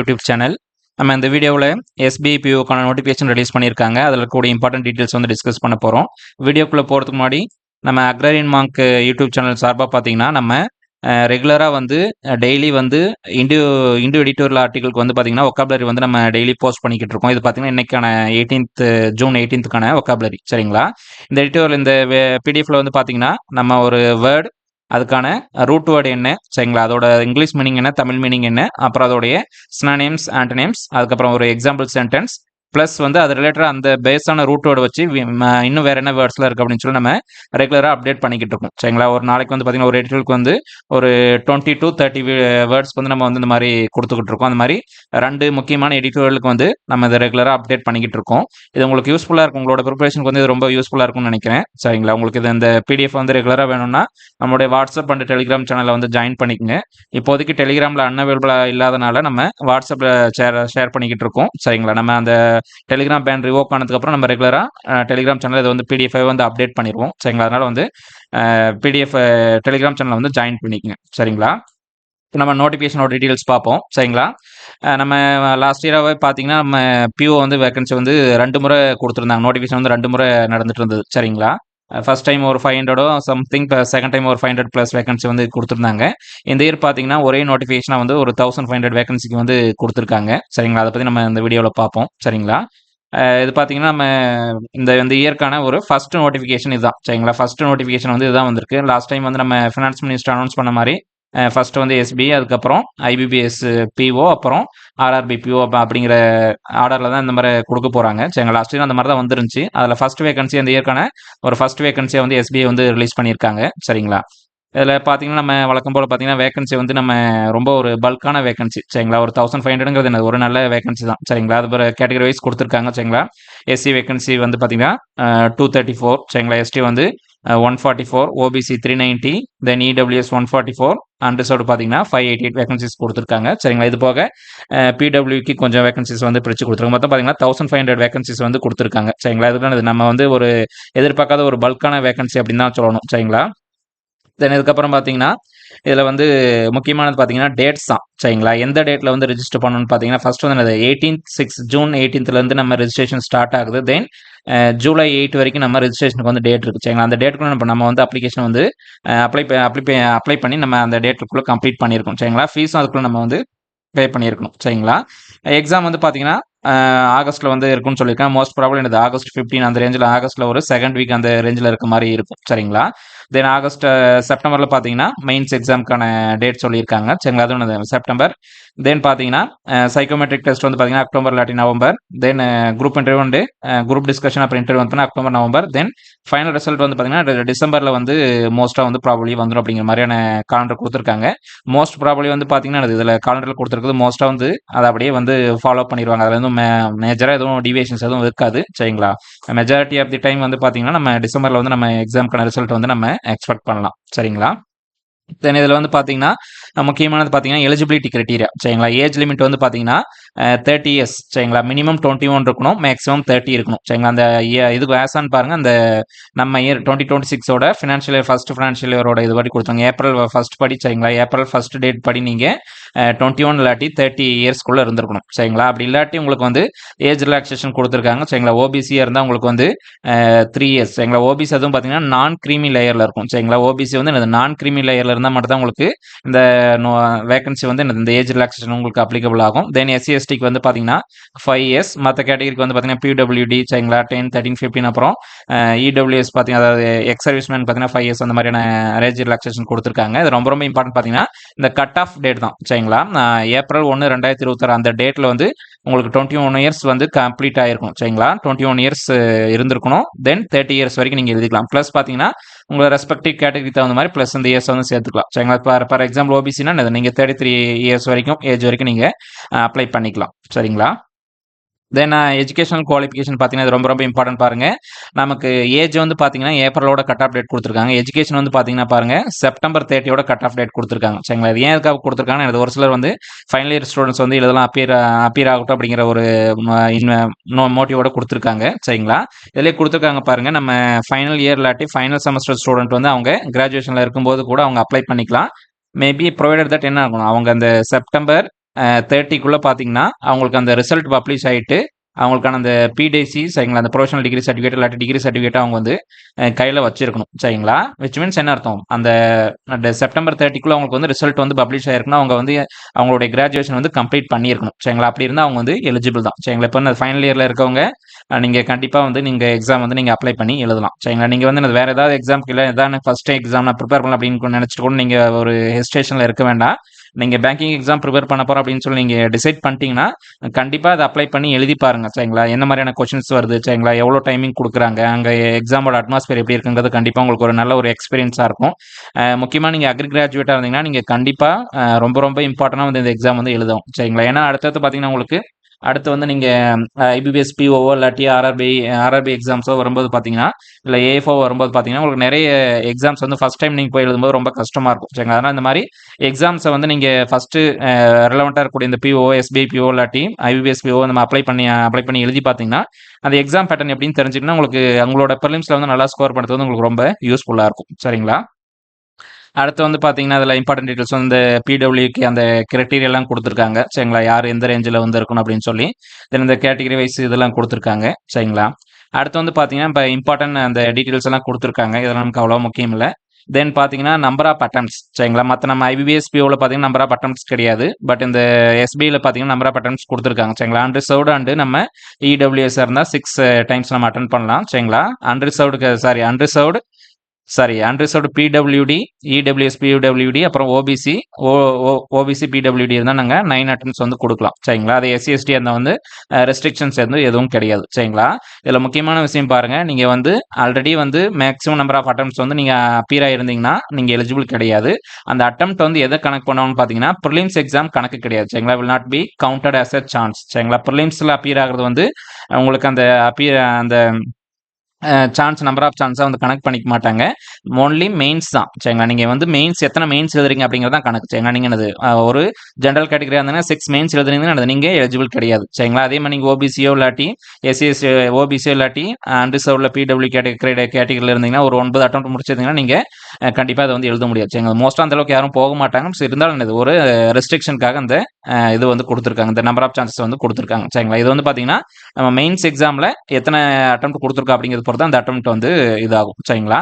YouTube channel. நம்ம இந்த வீடியோவில் எஸ்பிஐ பிஓக்கான நோட்டிஃபிகேஷன் ரிலீஸ் பண்ணியிருக்காங்க. அதில் கூட இம்பார்ட்டன்ட் டீட்டெயில்ஸ் வந்து டிஸ்கஸ் பண்ண போகிறோம். வீடியோக்குள்ளே போகிறதுக்கு முன்னாடி நம்ம அக்ராரியன் மார்க் யூடியூப் சேனல் சார்பாக பார்த்தீங்கன்னா நம்ம ரெகுலராக வந்து டெய்லி வந்து இண்டு எடிட்டோரியல் ஆர்டிகளுக்கு வந்து பார்த்தீங்கன்னா ஒக்காபுலரி வந்து நம்ம டெய்லி போஸ்ட் பண்ணிக்கிட்டு இருக்கோம். இது பார்த்தீங்கன்னா இன்னைக்கான ஜூன் 18க்கான ஒக்காபுலரி சரிங்களா. இந்த எடிட்டோரியல் இந்த பிடிஎஃப்ல வந்து பார்த்தீங்கன்னா நம்ம ஒரு வேர்டு அதுக்கான ரூட் வேர்டு என்ன சரிங்களா, அதோட இங்கிலீஷ் மீனிங் என்ன, தமிழ் மீனிங் என்ன, அப்புறம் அதோடைய சினானிம்ஸ் ஆன்டனிம்ஸ், அதுக்கப்புறம் ஒரு எக்ஸாம்பிள் சென்டென்ஸ் ப்ளஸ் வந்து அது ரிலேட்டடாக அந்த பேஸான ரூட் வேர்டு வச்சு இன்னும் வேறு என்ன வேர்ட்ஸ்லாம் இருக்குது அப்படின்னு சொல்லி நம்ம ரெகுலராக அப்டேட் பண்ணிக்கிட்டு இருக்கோம் சரிங்களா. ஒரு நாளைக்கு வந்து பார்த்தீங்கன்னா ஒரு எடிட்டருக்கு வந்து ஒரு 20 to 30 வேர்ட்ஸ்க்கு வந்து நம்ம வந்து இந்த மாதிரி கொடுத்துக்கிட்டு இருக்கோம். அந்த மாதிரி 2 முக்கியமான எடிட்டோரியலுக்கு வந்து நம்ம இதை ரெகுலராக அப்டேட் பண்ணிக்கிட்டு இருக்கோம். இது உங்களுக்கு யூஸ்ஃபுல்லாக இருக்கும், உங்களோட ப்ரிப்பரேஷனுக்கு வந்து இது ரொம்ப யூஸ்ஃபுல்லாக இருக்கும்னு நினைக்கிறேன் சரிங்களா. உங்களுக்கு இது இந்த பிடிஎஃப் வந்து ரெகுலராக வேணும்னா நம்மளுடைய வாட்ஸ்அப் அண்ட் டெலிகிராம் சேனலில் வந்து ஜாயின் பண்ணிக்கங்க. இப்போதைக்கு டெலிகிராமில் அன்அவைலபிளாக இல்லாதனால நம்ம வாட்ஸ்அப்பில் ஷேர் பண்ணிக்கிட்டு இருக்கோம் சரிங்களா. நம்ம அந்த டெலிகிராம் பேன் ரிவோக் ஆனதுக்கப்புறம் நம்ம ரெகுலராக டெலிகிராம் சேனல் இதை வந்து பிடிஎஃப் வந்து அப்டேட் பண்ணிடுவோம் சரிங்களா. அதனால் வந்து பிடிஎஃப் டெலிகிராம் சேனல் வந்து ஜாயின் பண்ணிக்கங்க சரிங்களா. இப்போ நம்ம நோட்டிஃபிகேஷனோட டீட்டெயில்ஸ் பார்ப்போம் சரிங்களா. நம்ம லாஸ்ட் இயராகவே பார்த்தீங்கன்னா நம்ம பிஓ வந்து வேகன்சி வந்து 2 முறை கொடுத்துருந்தாங்க. நோட்டிஃபிகேஷன் வந்து 2 முறை நடந்துட்டு இருந்தது சரிங்களா. ஃபர்ஸ்ட் டைம் ஒரு 500 சம்திங், செகண்ட் டைம் ஒரு 500 ப்ளஸ் வேகன்சி வந்து கொடுத்துருந்தாங்க. இந்த இயர் பார்த்தீங்கன்னா ஒரே நோட்டிஃபிகேஷனாக வந்து ஒரு 1500 வேகன்சிக்கு வந்து கொடுத்துருக்காங்க சரிங்களா. அதை பற்றி நம்ம இந்த வீடியோவில் பார்ப்போம் சரிங்களா. இது பார்த்தீங்கன்னா நம்ம இந்த இயர்க்கான ஒரு ஃபர்ஸ்ட் நோட்டிஃபிகேஷன் இதுதான் சரிங்களா. ஃபர்ஸ்ட் நோட்டிஃபிகேஷன் வந்து இதுதான் வந்திருக்கு. லாஸ்ட் டைம் வந்து நம்ம ஃபினான்ஸ் மினிஸ்டர் அனௌன்ஸ் பண்ண மாதிரி ஃபர்ஸ்ட் வந்து எஸ்பிஐ, அதுக்கப்புறம் ஐபிபிஎஸ் பிஓ, அப்புறம் ஆர்ஆர்பி பிஓ அப்படிங்கிற ஆர்டரில் தான் இந்த மாதிரி கொடுக்க போகிறாங்க சரிங்களா. லாஸ்ட் இயர் அந்த மாதிரி தான் வந்துருந்துச்சு. அதில் ஃபர்ஸ்ட் வேகன்சி அந்த இயர்க்கான ஒரு ஃபர்ஸ்ட் வேகன்சியை வந்து எஸ்பிஐ வந்து ரிலீஸ் பண்ணியிருக்காங்க சரிங்களா. இதில் பார்த்தீங்கன்னா நம்ம வழக்கம் போல் பார்த்தீங்கன்னா வேகன்சி வந்து நம்ம ரொம்ப ஒரு பல்கான வேகன்சி சரிங்களா. ஒரு 1500ங்கிறது என்ன ஒரு நல்ல வேகன்சி தான் சரிங்களா. அது ஒரு கேட்டகரி வைஸ் கொடுத்துருக்காங்க சரிங்களா. எஸ்சி வேகன்சி வந்து பார்த்தீங்கன்னா 234 சரிங்களா. எஸ்டி வந்து 144, ஓபிசி 390, தென் இடபிள்யூஎஸ் 144, அன்ரிசர்வ்டு பார்த்தீங்கன்னா 588 வேகன்சிஸ் கொடுத்துருக்காங்க சரிங்களா. இது போக பிடபிள்யூக்கு கொஞ்சம் வேகன்சிஸ் வந்து பிரித்து கொடுத்துருக்காங்க. மொத்தம் பார்த்தீங்கன்னா 1500 வேகன்சிஸ் வந்து கொடுத்துருக்காங்க சரிங்களா. இதுக்கான நம்ம வந்து ஒரு எதிர்பார்க்காத ஒரு பல்கான வேகன்சி அப்படின்னு தான் சொல்லணும் சரிங்களா. தென் இதுக்கப்புறம் பார்த்தீங்கன்னா இதில் வந்து முக்கியமானது பார்த்தீங்கன்னா டேட்ஸ் தான் சரிங்களா. எந்த டேட்டில் வந்து ரெஜிஸ்டர் பண்ணணும்னு பார்த்தீங்கன்னா ஃபர்ஸ்ட் வந்து ஜூன் 18லேருந்து நம்ம ரெஜிஸ்ட்ரேஷன் ஸ்டார்ட் ஆகுது. தென் ஜூலை 8 வரைக்கும் நம்ம ரெஜிஸ்ட்ரேஷனுக்கு வந்து டேட் இருக்குது சரிங்களா. அந்த டேட்டுக்குள்ள நம்ம வந்து அப்ளிகேஷன் வந்து அப்ளை பண்ணி நம்ம அந்த டேட்டுக்குள்ளே கம்ப்ளீட் பண்ணியிருக்கோம் சரிங்களா. ஃபீஸும் அதுக்குள்ளே நம்ம வந்து பே பண்ணியிருக்கணும் சரிங்களா. எக்ஸாம் வந்து பார்த்தீங்கன்னா ஆகஸ்ட்டில் வந்து இருக்குன்னு சொல்லியிருக்கேன். மோஸ்ட் ப்ராபபிள் எனது ஆகஸ்ட் 15 அந்த ரேஞ்சில், ஆகஸ்ட்டில் ஒரு செகண்ட் வீக் அந்த ரேஞ்சில் இருக்க மாதிரி இருக்கும் சரிங்களா. தென் செப்டம்பரில் பார்த்தீங்கன்னா மெயின்ஸ் எக்ஸாமுக்கான டேட் சொல்லியிருக்காங்க சரிங்களா. அதுவும் செப்டம்பர். தென் பார்த்தீங்கன்னா சைக்கோமெட்ரிக் டெஸ்ட் வந்து பார்த்தீங்கன்னா அக்டோபர் இல்லாட்டி நவம்பர். தென் குரூப் இன்டர்வியூ வந்து குரூப் டிஸ்கஷன் அப்புறம் இன்டர்வியூ வந்து அக்டோபர் நவம்பர். தென் ஃபைனல் ரிசல்ட் வந்து பார்த்தீங்கன்னா டிசம்பரில் வந்து மோஸ்ட்டாக வந்து ப்ராபபிளி வந்துடும் அப்படிங்கிற மாதிரியான காலண்டர் கொடுத்துருக்காங்க. மோஸ்ட் ப்ராபபிளி வந்து பார்த்தீங்கன்னா இதில் காலண்டரில் கொடுத்துருக்குது மோஸ்ட்டாக வந்து அதை அப்படியே வந்து ஃபாலோ பண்ணிடுவாங்க. அதில் வந்து மேஜராக எதுவும் டிவியேஷன்ஸ் எதுவும் இருக்காது சரிங்களா. மெஜாரிட்டி ஆஃப் தி டைம் வந்து பார்த்தீங்கன்னா நம்ம டிசம்பரில் வந்து நம்ம எக்ஸாமுக்கான ரிசல்ட் வந்து நம்ம எக்ஸ்பெக்ட் பண்ணலாம் சரிங்களா. தென் இதில் வந்து பார்த்தீங்கன்னா முக்கியமானது பார்த்தீங்கன்னா எலிஜிபிலிட்டி கிரைட்டீரியா சரிங்களா. ஏஜ் லிமிட் வந்து பார்த்தீங்கன்னா 30 இயர்ஸ் சரிங்களா. மினிமம் 21 இருக்கணும், மேக்ஸிமம் 30 இருக்கணும் சரிங்களா. அந்த இதுக்கு ஆசான்னு பாருங்க, அந்த நம்ம இயர் 2026ஓட ஃபினான்ஷியல் இயர் ஃபர்ஸ்ட் ஃபினான்ஷியல் இயரோட இது படி கொடுத்தாங்க. ஏப்ரல் ஃபர்ஸ்ட் படி சரிங்களா. ஏப்ரல் ஃபர்ஸ்ட் டேட் படி நீங்கள் 21 இல்லாட்டி 30 இயர்ஸ்க்குள்ளே இருந்திருக்கணும் சரிங்களா. அப்படி இல்லாட்டி உங்களுக்கு வந்து ஏஜ் ரிலாக்ஸேஷன் கொடுத்துருக்காங்க சரிங்களா. ஓபிசியாக இருந்தால் உங்களுக்கு வந்து 3 இயர்ஸ் சரிங்களா. ஓபிசி அதுவும் பார்த்தீங்கன்னா நான் கிரீமி லேயரில் இருக்கும் சரிங்களா. ஓபிசி வந்து நான் கிரீமி லேயரில் இருந்தால் மட்டும் தான் உங்களுக்கு இந்த வேகன்சி வந்து இந்த ஏஜ் ரிலாக்ஸேஷன் உங்களுக்கு அப்ளிகபிள் ஆகும். தென் எஸ்சி எஸ்டிக்கு வந்து பார்த்தீங்கன்னா 5 இயர்ஸ், மற்ற கேட்டகரிக்கு வந்து பார்த்தீங்கன்னா பிடபிள்யூடி சரிங்களா 10, 13, 15, அப்புறம் இடபிள்யூஎஸ் பார்த்தீங்கன்னா அதாவது எக்ஸ் சர்வீஸ்மேன் பார்த்தீங்கன்னா 5 இயர்ஸ் அந்த மாதிரியான ஏஜ் ரிலாக்ஸேஷன் கொடுத்துருக்காங்க. இது ரொம்ப ரொம்ப இம்பார்ட்டன்ட் பார்த்தீங்கன்னா இந்த கட் ஆஃப் டேட் தான் சரிங்களா. ஏப்ரல் 1, 2026 அந்த டேட்டில் வந்து உங்களுக்கு 21 இயர்ஸ் வந்து கம்ப்ளீட் ஆகிருக்கும் சரிங்களா. 21 இயர்ஸ் இருந்திருக்கணும். தென் 30 இயர்ஸ் வரைக்கும் நீங்கள் எழுதிக்கலாம். ப்ளஸ் பார்த்தீங்கன்னா உங்களை ரெஸ்பெக்டிவ் கேட்டகரி தகுந்த மாதிரி ப்ளஸ் இந்த இயர்ஸ் வந்து சேர்த்துக்கலாம் சரிங்களா. ஃபார் எக்ஸாம்பிள் ஓபிசினா நீங்கள் 33 இயர்ஸ் வரைக்கும் ஏஜ் வரைக்கும் நீங்கள் அப்ளை பண்ணிக்கலாம் சரிங்களா. தென் எஜுகேஷனல் குவாலிஃபிகேஷன் பார்த்தீங்கன்னா இது ரொம்ப ரொம்ப இம்பார்ட்டன்ட் பாருங்கள். நமக்கு ஏஜ் வந்து பார்த்தீங்கன்னா ஏப்ரலோட கட் ஆஃப் டேட் கொடுத்துருக்காங்க. எஜுகேஷன் வந்து பார்த்தீங்கன்னா பாருங்கள் செப்டம்பர் 30ஓட கட் ஆஃப் டேட் கொடுத்துருக்காங்க சரிங்களா. இது ஏன் எதுக்காக கொடுத்துருக்காங்கன்னா இது ஒரு சிலர் வந்து ஃபைனல் இயர் ஸ்டூடெண்ட்ஸ் வந்து இதெல்லாம் அப்பியர் ஆகட்டும் அப்படிங்கிற ஒரு மோட்டிவோட கொடுத்துருக்காங்க சரிங்களா. இதிலே கொடுத்துருக்காங்க பாருங்கள், நம்ம ஃபைனல் இயர் இல்லாட்டி ஃபைனல் செமஸ்டர் ஸ்டூடெண்ட் வந்து அவங்க கிராஜுவேஷனில் இருக்கும்போது கூட அவங்க அப்ளை பண்ணிக்கலாம். மேபி ப்ரொவைடட் தட் என்ன ஆகணும், அவங்க அந்த செப்டம்பர் 30க்குள்ளே பார்த்தீங்கன்னா அவங்களுக்கு அந்த ரிசல்ட் பப்ளிஷ் ஆகிட்டு அவங்களுக்கான அந்த பிடிசி சரிங்களா, அந்த ப்ரொஃபஷனல் டிகிரி சர்டிஃபிகேட் இல்லாட்டி டிகிரி சர்டிஃபிகேட் அவங்க வந்து கையில் வச்சிருக்கணும் சரிங்களா. விச் மீன்ஸ் என்ன அர்த்தம், அந்த செப்டம்பர் 30க்குள்ளே அவங்களுக்கு வந்து ரிசல்ட் வந்து பப்ளிஷ் ஆயிருக்குன்னா அவங்க வந்து அவங்களுடைய கிராஜுவேஷன் வந்து கம்ப்ளீட் பண்ணியிருக்கணும் சரிங்களா. அப்படி இருந்தால் அவங்க வந்து எலிஜிபிள் தான் சரிங்களா. இப்போ ஃபைனல் இயரில் இருக்கவங்க நீங்கள் கண்டிப்பாக வந்து நீங்கள் எக்ஸாம் வந்து நீங்கள் அப்ளை பண்ணி எழுதலாம் சரிங்களா. நீங்கள் வந்து வேறு ஏதாவது எக்ஸாம்க்கு இல்லை ஏதாவது ஃபஸ்ட்டு எக்ஸாம் நான் ப்ரிப்பேர் பண்ணலாம் அப்படின்னு நினச்சிட்டு கூட நீங்கள் ஒரு ஹெசிடேஷனில் இருக்க வேண்டாம். நீங்கள் பேங்கிங் எக்ஸாம் ப்ரிப்பேர் பண்ண போகிறோம் அப்படின்னு சொல்லி நீங்கள் டிசைட் பண்ணிட்டீங்கன்னா கண்டிப்பாக அதை அப்ளை பண்ணி எழுதி பாருங்க சரிங்களா. என்ன மாதிரியான கொஸ்டின்ஸ் வருது சரிங்களா, எவ்வளோ டைமிங் கொடுக்குறாங்க, அங்கே எக்ஸாமோட அட்மாஸ்பியர் எப்படி இருக்குங்கிறது கண்டிப்பாக உங்களுக்கு ஒரு நல்ல ஒரு எக்ஸ்பீரியன்ஸாக இருக்கும். முக்கியமாக நீங்கள் அக்ரி கிராஜுவேட்டாக இருந்தீங்கன்னா நீங்கள் கண்டிப்பாக ரொம்ப ரொம்ப இம்பார்ட்டண்டாக வந்து இந்த எக்ஸாம் வந்து எழுதும் சரிங்களா. ஏன்னா அடுத்தது பார்த்தீங்கன்னா உங்களுக்கு அடுத்து வந்து நீங்கள் ஐபிபிஎஸ் பிஓஓ இல்லாட்டி ஆர்ஆர்பி எக்ஸாம்ஸோ வரும்போது பார்த்தீங்கன்னா இல்லை ஏஎஃப்ஓ வரும்போது பார்த்தீங்கன்னா உங்களுக்கு நிறைய எக்ஸாம்ஸ் வந்து ஃபஸ்ட் டைம் நீங்கள் போய் எழுதும்போது ரொம்ப கஷ்டமாக இருக்கும் சரிங்களா. அதனால் இந்த மாதிரி எக்ஸாம்ஸை வந்து நீங்கள் ஃபஸ்ட்டு ரெலவெண்ட்டாக இருக்கக்கூடிய இந்த பிஓ எஸ்பிஐ பிஓ இல்லாட்டி ஐபிபிஎஸ் பிஓ நம்ம அப்ளை பண்ணி எழுதி பார்த்தீங்கன்னா அந்த எக்ஸாம் பேட்டர்ன் எப்படின்னு தெரிஞ்சுக்கினா உங்களுக்கு உங்களோட ப்ரிலிம்ஸில் வந்து நல்லா ஸ்கோர் பண்ணுறது வந்து உங்களுக்கு ரொம்ப யூஸ்ஃபுல்லாக இருக்கும் சரிங்களா. அடுத்து வந்து பார்த்தீங்கன்னா அதில் இம்பார்ட்டன்ட் டீட்டெயில்ஸ் வந்து பிடபிள்யூக்கு அந்த கிரைட்டீரியெல்லாம் கொடுத்துருக்காங்க சரிங்களா, யார் எந்த ரேஞ்சில் வந்து இருக்கணும் அப்படின்னு சொல்லி. தென் இந்த கேட்டகரி வைஸ் இதெல்லாம் கொடுத்துருக்காங்க சரிங்களா. அடுத்து வந்து பார்த்தீங்கன்னா இப்போ இம்பார்ட்டன்ட் அந்த டீட்டெயில்ஸ் எல்லாம் கொடுத்துருக்காங்க, இதெல்லாம் நமக்கு அவ்வளோ முக்கியம் இல்லை. தென் பார்த்தீங்கன்னா நம்பர் ஆஃப் அட்டம்ப்ட்ஸ் சரிங்களா. மற்ற நம்ம ஐபிபிஎஸ் பிஓவில் பார்த்தீங்கன்னா நம்பர் ஆஃப் அட்டம்ப்ட்ஸ் கிடையாது. பட் இந்த எஸ்பிஐயில் பார்த்தீங்கன்னா நம்பர் ஆஃப் அட்டம்ப்ட்ஸ் கொடுத்துருக்காங்க சரிங்களா. அன்ரிசர்வ்டு அண்டு நம்ம இடபிள்யூஎஸ் இருந்தால் 6 டைம்ஸ் நம்ம அட்டன் பண்ணலாம் சரிங்களா. அன்ரிசர்வ்டு பிடபிள்யூடி இடபிள்யூஎஸ் பிடபிள்யூடி அப்புறம் ஓபிசி பிடபிள்யூடி இருந்தால் நாங்கள் 9 அட்டம்ஸ் வந்து கொடுக்கலாம் சரிங்களா. அது எஸ்சிஎஸ்டி அந்த வந்து ரெஸ்ட்ரிக்ஷன்ஸ் எதுவும் கிடையாது சரிங்களா. இதில் முக்கியமான விஷயம் பாருங்கள், நீங்கள் வந்து ஆல்ரெடி வந்து மேக்ஸிமம் நம்பர் ஆஃப் அட்டம்ஸ் வந்து நீங்கள் அப்பியர் ஆகிருந்தீங்கன்னா நீங்கள் எலிஜிபிள் கிடையாது. அந்த அட்டம்ப்ட் வந்து எதை கணக்கு பண்ணுவோம்னு பார்த்தீங்கன்னா ப்ரிலிம்ஸ் எக்ஸாம் கணக்கு கிடையாது சரிங்களா. Will not be counted as a chance சரிங்களா. ப்ரிலிம்ஸில் அப்பியர் ஆகிறது வந்து உங்களுக்கு அந்த சான்ஸ் நம்பர் ஆஃப் சான்ஸாக வந்து கனெக்ட் பண்ணிக்க மாட்டாங்க. ஒன்லி மெயின்ஸ் தான் சரிங்களா. நீங்கள் வந்து மெயின்ஸ் எத்தனை மெயின்ஸ் எழுதுறீங்க அப்படிங்கிறது தான் கணக்கு சரிங்களா. நீங்கள் என்னது ஒரு ஜென்ரல் கேட்டகரியாக இருந்தீங்கன்னா 6 மெயின்ஸ் எழுதுறீங்கன்னா நீங்கள் எலிஜிபிள் கிடையாது சரிங்களா. அதே மாதிரி நீங்கள் ஓபிசியோ இல்லாட்டி எஸ்சிஎஸ் ஓபிசியோ இல்லாட்டி அன்ரிசர்வ்டில் பிடபிள்யூ கேட்டகரியில் இருந்தீங்கன்னா ஒரு 9 அட்டம் முடிச்சிருந்தீங்கன்னா நீங்கள் கண்டிப்பாக அதை வந்து எழுத முடியாது சரிங்களா. மோஸ்ட்டாக அந்த அளவுக்கு யாரும் போக மாட்டாங்க. ஸோ இருந்தாலும் இது ஒரு ரெஸ்ட்ரிக்ஷனுக்காக அந்த இது வந்து கொடுத்துருக்காங்க, இந்த நம்பர் ஆஃப் சான்சஸ் வந்து கொடுத்துருக்காங்க சரிங்களா. இது வந்து பார்த்தீங்கன்னா நம்ம மெயின்ஸ் எக்ஸாமில் எத்தனை அட்டம் கொடுத்துருக்கோம் அப்படிங்கிறது பொறுத்து அந்த அட்டம்ப்ட் வந்து இதாகும் சரிங்களா.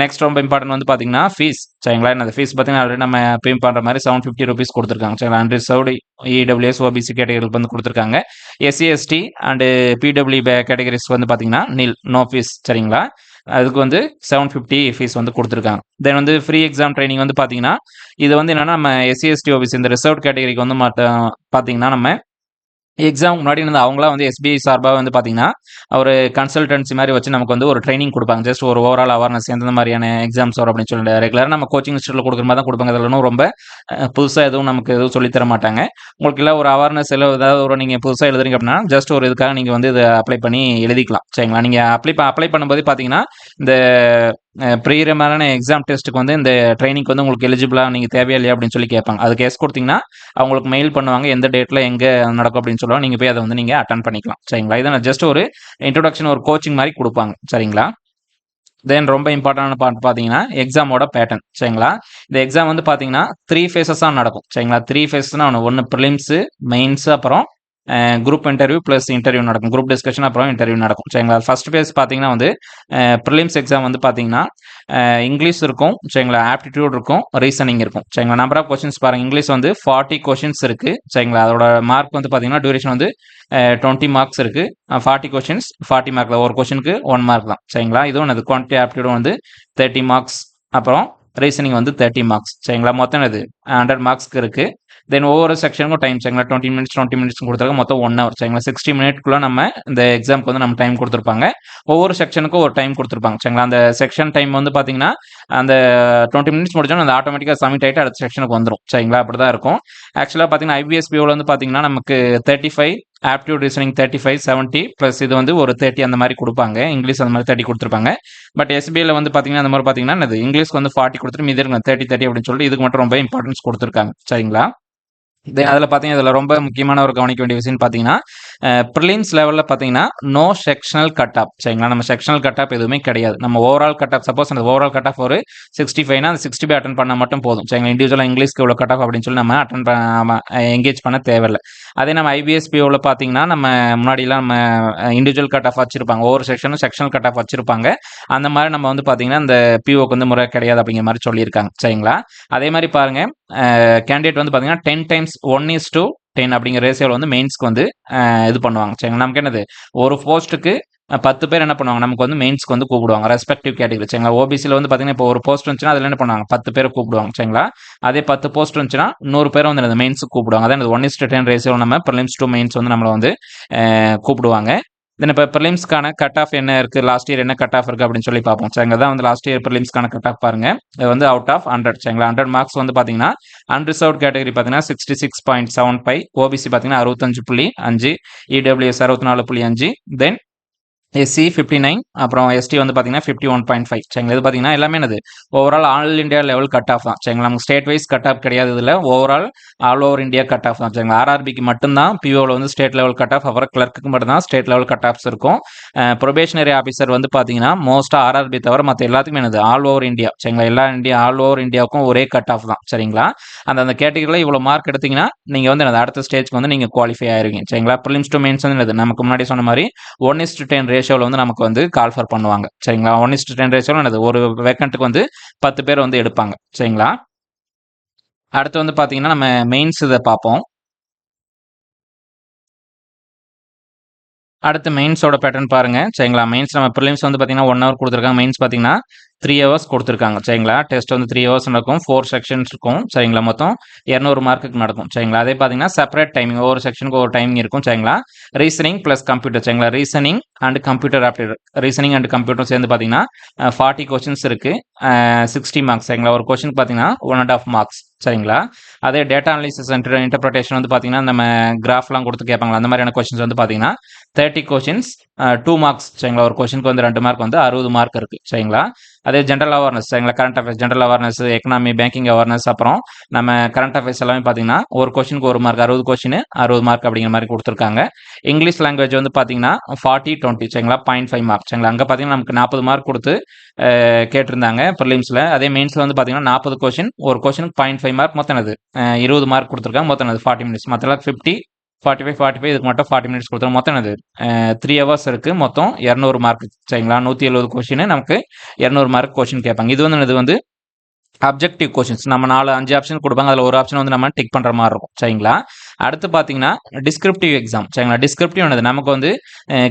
நெக்ஸ்ட் ரொம்ப இம்பார்ட்டன்ட் வந்து பார்த்தீங்கன்னா ஃபீஸ் சரிங்களா. இந்த ஃபீஸ் பார்த்தீங்கன்னா ஆல்ரெடி நம்ம பே பண்ணுற மாதிரி 750 rupees கொடுத்துருக்காங்க சரிங்களா. அன்ரிசர்வ்டு இடபிள்யூஎஸ் ஓபிசி கேட்டகரிக்கு வந்து கொடுத்துருக்காங்க. எஸ்சிஎஸ்டி அண்டு பிடபிள்யூ கேட்டகரிஸ் வந்து பார்த்தீங்கன்னா நோ ஃபீஸ் சரிங்களா. அதுக்கு வந்து 750 ஃபீஸ் வந்து கொடுத்துருக்காங்க. தென் வந்து ஃப்ரீ எக்ஸாம் ட்ரைனிங் வந்து பார்த்தீங்கன்னா இது வந்து என்னன்னா நம்ம எஸ்சிஎஸ்டி ஓபிசி இந்த ரிசர்வ் கேட்டகரிக்கு வந்து பார்த்தீங்கன்னா நம்ம எக்ஸாம் முன்னாடி வந்து அவங்களாம் வந்து எஸ்பிஐ சார்பாக வந்து பார்த்தீங்கன்னா ஒரு கன்சல்டன்சி மாதிரி வச்சு நமக்கு வந்து ஒரு ட்ரைனிங் கொடுப்பாங்க. ஜஸ்ட் ஒரு ஓவரால் அவேர்னஸ் எந்த மாதிரியான எக்ஸாம்ஸ் வரும் அப்படின்னு சொல்லிட்டு ரெகுலராக நம்ம கோச்சிங் இன்ஸ்டியூட்டில் கொடுக்குற மாதிரி தான் கொடுப்பாங்க. அதில் ரொம்ப புதுசாக எதுவும் நமக்கு எதுவும் சொல்லித்தர மாட்டாங்க. உங்களுக்கு இல்லை ஒரு அவேர்னஸ் இல்லை ஏதாவது ஒரு நீங்கள் புதுசாக எழுதுறீங்க அப்படின்னா ஜஸ்ட் ஒரு இதுக்காக நீங்கள் வந்து இதை அப்ளை பண்ணி எழுதிக்கலாம் சரிங்களா. நீங்கள் அப்ளை பண்ணும்போது பார்த்தீங்கன்னா இந்த ப்ரீலிமினரி எக்ஸாம் டெஸ்ட்டுக்கு வந்து இந்த ட்ரைனிங் வந்து உங்களுக்கு எலிஜிபிளாக நீங்கள் தேவையா இல்லையா அப்படின்னு சொல்லி கேட்பாங்க. அதுக்கு எஸ் கொடுத்தீங்கன்னா அவங்களுக்கு மெயில் பண்ணுவாங்க எந்த டேட்டில் எங்கே நடக்கும் அப்படின்னு சொல்லுவாங்க. நீங்கள் போய் அதை வந்து நீங்கள் அட்டன் பண்ணிக்கலாம் சரிங்களா. இதை ஜஸ்ட் ஒரு இன்ட்ரோடக்ஷன் ஒரு கோச்சிங் மாதிரி கொடுப்பாங்க சரிங்களா. தென் ரொம்ப இம்பார்ட்டன்டான பார்ட் பார்த்தீங்கன்னா எக்ஸாமோட பேட்டர்ன் சரிங்களா. இந்த எக்ஸாம் வந்து பார்த்தீங்கன்னா 3 phases நடக்கும் சரிங்களா. 3 phasesனா ஒன்று ப்ரிலிம்ஸு, மெயின்ஸு, அப்புறம் குரூப் இன்டர்வியூ ப்ளஸ் இன்டர்வியூ நடக்கும். குரூப் டிஸ்கஷன் அப்புறம் இன்டர்வியூ நடக்கும் சரிங்களா. ஃபர்ஸ்ட் ஃபேஸ் பார்த்தீங்கன்னா வந்து ப்ரிலிம்ஸ் எக்ஸாம் வந்து பார்த்தீங்கன்னா இங்கிலீஷ் இருக்கும் சரிங்களா, ஆப்டிடியூட் இருக்கும், ரீசனிங் இருக்கும் சரிங்களா. நம்பர் ஆஃப் கொஸ்டின்ஸ் பாருங்கள், இங்கிலீஷ் வந்து 40 கொஸ்டின்ஸ் இருக்குது சரிங்களா. அதோட மார்க் வந்து பார்த்தீங்கன்னா டியூரேஷன் வந்து 20 மார்க்ஸ் இருக்குது. 40 கொஸ்டின்ஸ் 40 மார்க்கில் ஒரு கொஸ்டினுக்கு 1 மார்க் தான் சரிங்களா. இதுவும் அது குவான்டிட்டி ஆப்டிடியூட் வந்து 30 மார்க்ஸ், அப்புறம் ரீசனிங் வந்து 30 மார்க்ஸ் சரிங்களா. மொத்தம் இது 100 மார்க்ஸ்க்கு இருக்குது. தென் ஒவ்வொரு செக்ஷனுக்கும் டைம் சரிங்களா. 20 மினிட்ஸ் கொடுத்துருக்காங்க. மொத்தம் 1 hour சரிங்களா. 60 மினிட்குள்ளே நம்ம இந்த எக்ஸாமுக்கு வந்து நம்ம டைம் கொடுத்துருப்பாங்க. ஒவ்வொரு செக்ஷனுக்கும் ஒரு டைம் கொடுத்துருப்பாங்க சரிங்களா. அந்த செக்ஷன் டைம் வந்து பார்த்தீங்கன்னா அந்த 20 மினிட்ஸ் முடிச்சோன்னா அந்த ஆட்டோமேட்டிக்காக சப்மிட் ஆகிட்டு அடுத்த செக்ஷனுக்கு வந்துடும் சரிங்களா. அப்படி தான் இருக்கும். ஆக்சுவலாக பார்த்தீங்கன்னா ஐபிஎஸ்பிஓவில் வந்து பார்த்தீங்கன்னா நமக்கு 35 ஆப்டியூட் ரீசனிங் 35 70 ப்ளஸ் இது வந்து ஒரு 30 அந்த மாதிரி கொடுப்பாங்க. இங்கிலீஷ் அந்த மாதிரி 30 கொடுத்துருப்பாங்க. பட் எஸ்பிஐயில் வந்து பார்த்தீங்கன்னா அந்த மாதிரி பார்த்தீங்கன்னா இங்கிலீஷ்க்கு வந்து 40 கொடுத்துட்டு மீதி 30 30 அப்படின்னு சொல்லிட்டு இதுக்கு மட்டும் ரொம்ப இம்பார்ட்டன்ஸ் கொடுத்துருக்காங்க சரிங்களா. அதில் பார்த்தீங்கன்னா இதில் ரொம்ப முக்கியமான ஒரு கவனிக்க வேண்டிய விஷயம்னு பார்த்தீங்கன்னா ப்ரிலிம்ஸ் லெவலில் பார்த்தீங்கன்னா நோ செக்ஷனல் கட் ஆஃப் சரிங்களா. நம்ம செக்ஷனல் கட் ஆஃப் எதுவுமே கிடையாது. நம்ம ஓவரால் கட் ஆஃப் சப்போஸ் அந்த ஓவரால் கட் ஆஃப் ஒரு 65னா அந்த 60 அட்டன் பண்ணால் மட்டும் போதும் சரிங்களா. இண்டிவிஜுவலாக இங்கிலீஷ்க்கு இவ்வளோ கட் ஆஃப் அப்படின்னு சொல்லி நம்ம எங்கேஜ் பண்ண தேவையில்லை. அதே நம்ம ஐபிஎஸ் பிஓவில் பார்த்தீங்கன்னா நம்ம முன்னாடிலாம் நம்ம இண்டிவிஜுவல் கட் ஆஃப் வச்சிருப்பாங்க. ஒவ்வொரு செக்ஷனும் செக்ஷனல் கட் ஆஃப் வச்சிருப்பாங்க. அந்த மாதிரி நம்ம வந்து பார்த்தீங்கன்னா இந்த பிஓக்கு வந்து முறை கிடையாது அப்படிங்கிற மாதிரி சொல்லியிருக்காங்க சரிங்களா. அதே மாதிரி பாருங்க கேண்டிடேட் வந்து பார்த்தீங்கன்னா 10 டைம்ஸ் 1:10 அப்படிங்கிற ரேஷியோவில் வந்து மெயின்ஸ்க்கு வந்து இது பண்ணுவாங்க சரிங்களா. நமக்கு என்னது ஒரு போஸ்ட்டுக்கு 10 பேர் என்ன பண்ணுவாங்க நமக்கு வந்து மெயின்ஸ்க்கு வந்து கூப்பிடுவாங்க ரெஸ்பெக்டிவ் கேட்டகரி சரிங்களா. ஓபிசியில் வந்து பார்த்தீங்கன்னா இப்போ ஒரு போஸ்ட் வந்துச்சுன்னா அதில் என்ன பண்ணுவாங்க 10 பேரை கூப்பிடுவாங்க சரிங்களா. அதே 10 போஸ்ட் வந்துச்சுன்னா 100 பேரை வந்து அந்த மெயின்ஸுக்கு கூப்பிடுவாங்க. அதான் 1:10 ரேஷியோவில் நம்ம ப்ரிலிம்ஸ் டு மெயின்ஸ் வந்து நம்மளை வந்து கூப்பிடுவாங்க. தென் இப்போ ப்ரிலிம்ஸ்க்கான கட் ஆஃப் என்ன இருக்குது லாஸ்ட் இயர் என்ன கட் ஆஃப் இருக்குது அப்படின்னு சொல்லி பார்ப்போம் சரிங்க. தான் வந்து லாஸ்ட் இயர் ப்ரிலிம்ஸ்க்கான கட் ஆஃப் பாருங்க. இது வந்து அவுட் ஆஃப் 100 சரிங்களா. 100 மார்க்ஸ் வந்து பார்த்தீங்கன்னா அன்ரிசர்வ்ட் கேட்டகரி பார்த்தீங்கன்னா 66.75, ஓபிசி பார்த்தீங்கன்னா 65.5, இடபிள்யூஎஸ் 64.5, தென் எஸ்சி 59, அப்புறம் எஸ்டி வந்து பார்த்தீங்கன்னா 51.5 சரிங்களா. இது பார்த்தீங்கன்னா எல்லாமே என்னது overall all India level cut off தான் சரிங்களா. நமக்கு ஸ்டேட் வைஸ் கட் ஆஃப் கிடையாது. இதில் overall all over India cut off தான் சரிங்களா. ஆர்ஆர்பிக்கு மட்டும்தான் பிஓவில் வந்து ஸ்டேட் லெவல் கட் ஆஃப், அப்புறம் கிளர்க்கு மட்டும் தான் ஸ்டேட் லெவல் கட் ஆஃப்ஸ் இருக்கும். ப்ரொபேஷனரி ஆஃபீஸர் வந்து பார்த்தீங்கன்னா மோஸ்ட்டாக ஆர்ஆர்பி தவிர மற்ற எல்லாத்துக்குமே என்னது ஆல் ஓவர் இந்தியா சரிங்களா. ஆல் ஓவர் இந்தியாவுக்கும் ஒரே கட் ஆஃப் தான் சரிங்களா. அந்த கேட்டகரியில் இவ்வளோ மார்க் எடுத்தீங்கன்னா நீங்கள் வந்து அடுத்த ஸ்டேஜ்க்கு வந்து நீங்கள் குவாலிஃபை ஆயிருவீங்க சரிங்களா. ப்ரிலிம்ஸ் டு மெயின்ஸ் வந்து என்னது நமக்கு முன்னாடி சொன்ன மாதிரி 1:10 ரேஷியோவில் வந்து நமக்கு வந்து கால்ஃபர் பண்ணுவாங்க சரிங்களா. 1:10 ரேஷியோவில் என்னது ஒரு வேக்கண்ட்டுக்கு வந்து 10 பேர் வந்து எடுப்பாங்க சரிங்களா. அடுத்து வந்து பார்த்தீங்கன்னா நம்ம மெயின்ஸ் இதை பார்ப்போம். அடுத்து மெயின்ஸோட பேட்டர்ன் பாருங்க சரிங்களா. மெயின்ஸ் நம்ம ப்ரிலிம்ஸ் வந்து பார்த்தீங்கன்னா 1 ஹவர் கொடுத்துருக்காங்க. மெயின்ஸ் பார்த்தீங்கன்னா 3 ஹவர்ஸ் கொடுத்துருக்காங்க சரிங்களா. டெஸ்ட் வந்து 3 ஹவர்ஸ் நடக்கும். 4 செக்ஷன்ஸ் இருக்கும் சரிங்களா. மொத்தம் 200 மார்க்குக்கு நடக்கும் சரிங்களா. அதே பார்த்தீங்கன்னா செப்பரேட் டைமிங், ஒவ்வொரு செக்ஷனுக்கு ஒரு டைமிங் இருக்கும் சரிங்களா. ரீசனிங் ப்ளஸ் கம்ப்யூட்டர் சரிங்களா. Reasoning and computer aptitude, reasoning and computer சேர்ந்து பார்த்தீங்கன்னா 40 கொஸ்டின்ஸ் இருக்கு. 60 மார்க்ஸ் சரிங்களா. ஒரு கொஸ்டின் பார்த்தீங்கன்னா 1.5 மார்க்ஸ் சரிங்களா. அதே டேட்டா அனாலிசிஸ் அண்ட் இன்டர்பிரேஷன் வந்து பார்த்தீங்கன்னா நம்ம கிராஃப்லாம் கொடுத்து கேட்பாங்களா அந்த மாதிரியான கொஸ்டின்ஸ் வந்து பார்த்தீங்கன்னா 30 கொஸ்டின்ஸ் 2 மார்க்ஸ் சரிங்களா. ஒரு கொஸ்டினுக்கு வந்து 2 மார்க் வந்து 60 மார்க் இருக்கு சரிங்களா. அதே ஜென்ரல் அவேர்னஸ் சரிங்களா. Current affairs, general awareness, economy, banking awareness, அப்புறம் நம்ம கரண்ட் அஃபேர்ஸ் எல்லாமே பார்த்தீங்கன்னா ஒரு கொஸ்டினுக்கு 1 மார்க், 60 கொஸ்டின் 60 மார்க் அப்படிங்கிற மாதிரி கொடுத்துருக்காங்க. இங்கிலீஷ் லாங்குவேஜ் வந்து பார்த்தீங்கன்னா 40-20 சரிங்களா. 0.5 மார்க் சரிங்களா. அங்கே பார்த்தீங்கன்னா நமக்கு 40 மார்க் கொடுத்து கேட்டிருந்தாங்க ப்ரிலிம்ஸில். அதே மெயின்ஸில் வந்து பார்த்தீங்கன்னா 40 கொஸ்டின், ஒரு கொஸ்டினுக்கு 0.5 மார்க், மொத்தம் என்னது 20 மார்க் கொடுத்துருக்காங்க. மொத்தம் என்னது 40 மினிட்ஸ், மொத்தம் 50, 45 இதுக்கு மட்டும் 40 மினிட்ஸ் கொடுத்துருவோம். மொத்தம் என்னது 3 ஹவர்ஸ் இருக்கு. மொத்தம் 200 மார்க் சரிங்களா. 170 கொஸ்டின் நமக்கு 200 மார்க் கொஸ்டின் கேட்பாங்க. இது வந்து என்னது வந்து அப்ஜெக்டிவ் கொஸ்டின்ஸ். நம்ம 4-5 ஆப்ஷன் கொடுப்பாங்க. அதில் ஒரு ஆப்ஷன் வந்து நம்ம டிக் பண்ணுற மாதிரி இருக்கும் சரிங்களா. அடுத்து பார்த்தீங்கன்னா டிஸ்கிரிப்டிவ் எக்ஸாம் சரிங்களா. டிஸ்கிரிப்டிவ் என்னது நமக்கு வந்து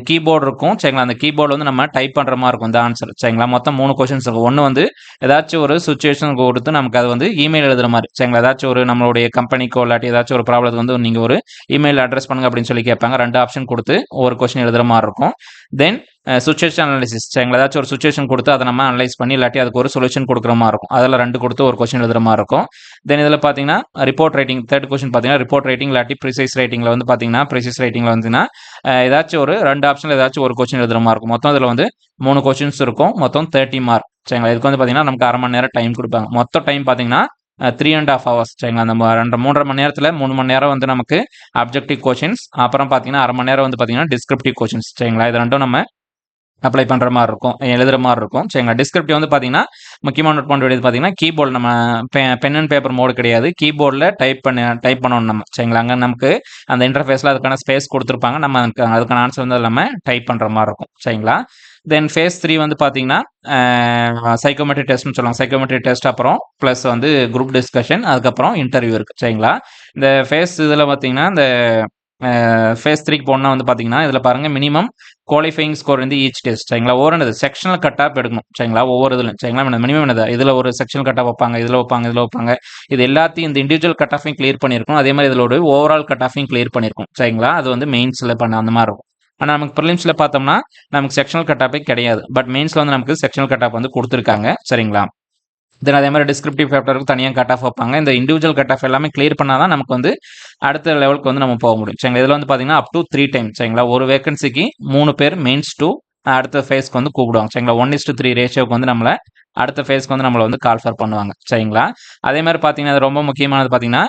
கீபோர்டு இருக்கும் சரிங்களா. அந்த கீபோர்டு வந்து நம்ம டைப் பண்ணுற மாதிரி இருக்கும் இந்த ஆன்சர் சரிங்களா. மொத்தம் 3 கொஸ்டின்ஸ் இருக்கும். ஒன்று வந்து ஏதாச்சும் ஒரு சுச்சுவேஷன் கொடுத்து நமக்கு அது வந்து இமெயில் எழுதுற மாதிரி சரிங்களா. ஏதாச்சும் ஒரு நம்மளுடைய கம்பெனிக்கோ இல்லாட்டி ஏதாச்சும் ஒரு ப்ராப்ளத்துக்கு வந்து நீங்கள் ஒரு இமெயில் அட்ரஸ் பண்ணுங்க அப்படின்னு சொல்லி கேட்பாங்க. 2 ஆப்ஷன் கொடுத்து ஒரு கொஸ்டின் எழுதுற மாதிரி இருக்கும். தென் சுச்சுவேஷன் அனாலிசிஸ் சரிங்களா. ஏதாச்சும் ஒரு சுச்சுவேஷன் கொடுத்து அதை நம்ம அனலைஸ் பண்ணி இல்லாட்டி அதுக்கு ஒரு சொல்யூஷன் கொடுக்குற மாதிரி இருக்கும். அதில் 2 கொடுத்து ஒரு கொஸ்டின் எழுதுற மாதிரி இருக்கும். தென் இதில் பார்த்தீங்கன்னா ரிப்போர்ட் ரைட்டிங், தேர்ட் கொஸ்டின் பார்த்தீங்கன்னா ரிப்போர்ட் ரைட்டிங் இல்லாட்டி ப்ரிசைஸ் ரைட்டிங்கில் வந்து பார்த்தீங்கன்னா ப்ரிசைஸ் ரைட்டிங்கில் வந்துன்னா ஏதாச்சும் ஒரு 2 ஆப்ஷனில் ஏதாச்சும் ஒரு கொஸ்டின் எழுதுற மாதிரி இருக்கும். மொத்தம் இதில் வந்து 3 கொஸ்டின்ஸ் இருக்கும். மொத்தம் 30 மார்க் சரிங்களா. இதுக்கு வந்து பார்த்தீங்கன்னா நமக்கு 1/2 மணி நேரம் டைம் கொடுப்பாங்க. மொத்தம் டைம் பார்த்தீங்கன்னா 3.5 hours சரிங்களா. அந்த 3.5 மணி நேரத்தில் 3 மணி நேரம் வந்து நமக்கு அப்ஜெக்டிவ் கொஸ்டின்ஸ், அப்புறம் பார்த்தீங்கன்னா 1/2 மணி நேரம் வந்து பார்த்தீங்கன்னா டிஸ்கிரிப்டிவ் கொஸ்டின்ஸ் சரிங்களா. இது ரெண்டும் நம்ம அப்ளை பண்ணுற மாதிரி இருக்கும், எழுதுகிற மாதிரி இருக்கும் சரிங்களா. டிஸ்கிரிப்டிவ் வந்து பார்த்தீங்கன்னா முக்கியமான நோட் பண்ண வேண்டியது பார்த்தீங்கன்னா கீபோர்டு நம்ம பென் அண்ட் பேப்பர் மோடு கிடையாது. கீபோர்டில் டைப் பண்ணணும் நம்ம சரிங்களா. அங்கே நமக்கு அந்த இன்டர்ஃபேஸில் அதுக்கான ஸ்பேஸ் கொடுத்துருப்பாங்க. நம்ம அதுக்கான ஆன்சர் வந்து நம்ம டைப் பண்ணுற மாதிரி இருக்கும் சரிங்களா. தென் ஃபேஸ் 3 வந்து பார்த்தீங்கன்னா சைக்கோமெட்ரிக் டெஸ்ட்னு சொல்லுவாங்க. சைக்கோமெட்ரிக் டெஸ்ட் அப்புறம் ப்ளஸ் வந்து குரூப் டிஸ்கஷன், அதுக்கப்புறம் இன்டர்வியூ இருக்குது சரிங்களா. இந்த ஃபேஸ் இதில் பார்த்தீங்கன்னா இந்த ஃபேஸ் 3க்கு போனால் வந்து பார்த்தீங்கன்னா இதில் பாருங்கள் மினிமம் குவாலிஃபைங் ஸ்கோர் வந்து ஈச் டெஸ்ட் சரிங்களா. ஒவ்வொரு செக்ஷனல் கட் ஆஃப் எடுக்கணும் சரிங்களா. ஒவ்வொரு இதில் சரிங்களா. மினிமம் என்னது இதில் ஒரு செக்ஷனல் கட் ஆஃப் வைப்பாங்க, இதில் வைப்பாங்க. இது எல்லாத்தையும் இந்த இண்டிவிஜுவல் கட் ஆஃபையும் கிளியர் பண்ணியிருக்கும். அதே மாதிரி இதில் ஒரு ஓவரால் கட் ஆஃபையும் கிளியர் பண்ணியிருக்கும் சரிங்களா. அது வந்து மெயின்ஸில் பண்ண அந்த மாதிரி இருக்கும். ஆனால் நமக்கு ப்ரிலிம்ஸில் பார்த்தோம்னா நமக்கு செக்ஷனல் கட் ஆஃபே கிடையாது. பட் மெயின்ஸில் வந்து நமக்கு செக்ஷனல் கட் ஆஃப் வந்து கொடுத்துருக்காங்க சரிங்களா. தென் அதே மாதிரி டிஸ்கிரிப்டிவ் பேப்பருக்கு தனியாக கட் ஆஃப் வைப்பாங்க. இந்த இண்டிவிஜுவல் கட் ஆஃப் எல்லாமே கிளியர் பண்ணால் தான் நமக்கு வந்து அடுத்த லெவலுக்கு வந்து நம்ம போக முடியும் சரிங்களா. இதில் வந்து பார்த்தீங்கன்னா அப் டு 3 டைம் சரிங்களா. ஒரு வேகன்சிக்கு 3 பேர் மெயின்ஸ் 2 அடுத்த ஃபேஸ்க்கு வந்து கூப்பிடுவாங்க சரிங்களா. 1:3 ரேஷியோக்கு வந்து நம்மளை அடுத்த ஃபேஸ்க்கு வந்து நம்மளை வந்து கால்ஃபர் பண்ணுவாங்க சரிங்களா. அதே மாதிரி பார்த்தீங்கன்னா அது ரொம்ப முக்கியமானது பார்த்தீங்கன்னா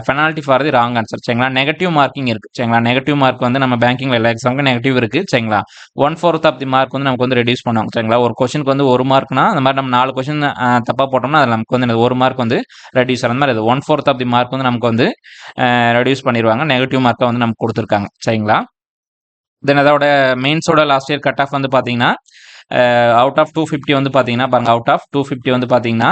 penalty for the wrong answer சரிங்களா. நெகட்டிவ் மார்க்கிங் இருக்குது சரிங்களா. நெகட்டிவ் மார்க் வந்து நம்ம பேங்கிங்கில் எல்லா எக்ஸாமுக்கும் நெகட்டிவ் இருக்குது சரிங்களா. 1/4 ஆஃப் தி மார்க் வந்து நமக்கு வந்து ரெடியூஸ் பண்ணுவாங்க சரிங்களா. ஒரு கொஸ்டினுக்கு வந்து 1 மார்க்னா அந்த மாதிரி நம்ம 4 கொஸ்டின் தப்பாக போட்டோம்னா அதில் நமக்கு வந்து 1 மார்க் வந்து ரெடியூஸ் ஆகிற மாதிரி அது 1/4 ஆஃப் தி மார்க் வந்து நமக்கு வந்து ரெடியூஸ் பண்ணிடுவாங்க. நெகட்டிவ் மார்க்கை வந்து நமக்கு கொடுத்துருக்காங்க சரிங்களா. தென் அதோட மெயின்ஸோட லாஸ்ட் இயர் கட் ஆஃப் வந்து பார்த்தீங்கன்னா அவுட் ஆஃப் 250 வந்து பார்த்தீங்கன்னா பாருங்க, அவுட் ஆஃப் 250 வந்து பார்த்தீங்கன்னா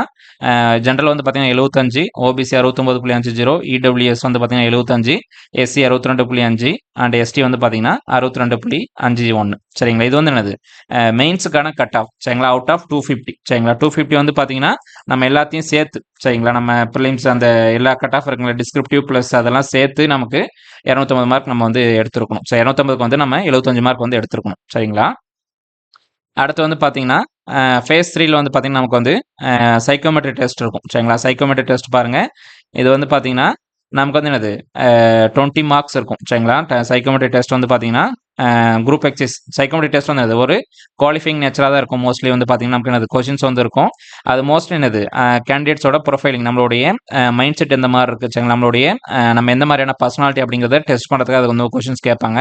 ஜென்ரல் வந்து பார்த்தீங்கன்னா 75, ஓபிசி 69.50, இடபிள்யூஎஸ் வந்து பார்த்தீங்கன்னா 75, எஸ்சி 62.5 அண்ட் எஸ்டி வந்து பார்த்தீங்கன்னா 62.51 சரிங்களா. இது வந்து என்னது மெயின்ஸுக்கான கட் ஆஃப் சரிங்களா. அவுட் ஆஃப் 250 சரிங்களா. 250 வந்து பார்த்தீங்கன்னா நம்ம எல்லாத்தையும் சேர்த்து சரிங்களா, நம்ம ப்ரிலிம்ஸ் அந்த எல்லா கட் ஆஃப் இருக்குங்களா டிஸ்கிரிப்டிவ் ப்ளஸ் அதெல்லாம் சேர்த்து நமக்கு 250 மார்க் நம்ம வந்து எடுத்துருக்கணும். ஸோ 250க்கு வந்து நம்ம 75 மார்க் வந்து எடுத்துருக்கணும் சரிங்களா. அடுத்து வந்து பார்த்தீங்கன்னா ஃபேஸ் 3ல வந்து பார்த்தீங்கன்னா நமக்கு வந்து சைக்கோமெட்ரி டெஸ்ட் இருக்கும் சரிங்களா. சைக்கோமெட்ரி டெஸ்ட் பாருங்கள், இது வந்து பார்த்தீங்கன்னா நமக்கு வந்து என்னது 20 மார்க்ஸ் இருக்கும் சரிங்களா. சைக்கோமெட்ரி டெஸ்ட் வந்து பார்த்தீங்கன்னா குரூப் எக்ஸைஸ் சைக்கோமெட்ரி டெஸ்ட் வந்து அது ஒரு குவாலிஃபைங் நேச்சராக தான் இருக்கும். மோஸ்ட்லி வந்து பார்த்தீங்கன்னா நமக்கு என்னது கொஷின்ஸ் வந்து இருக்கும். அது மோஸ்ட்லி என்னது கேண்டிடேட்ஸோட ப்ரொஃபைலிங், நம்மளுடைய மைண்ட் செட் எந்த மாதிரி இருக்குது சரிங்களா, நம்மளுடைய நம்ம எந்த மாதிரியான பர்சனாலிட்டி அப்படிங்கிறத டெஸ்ட் பண்ணுறதுக்கு அது வந்து கொஷின்ஸ் கேட்பாங்க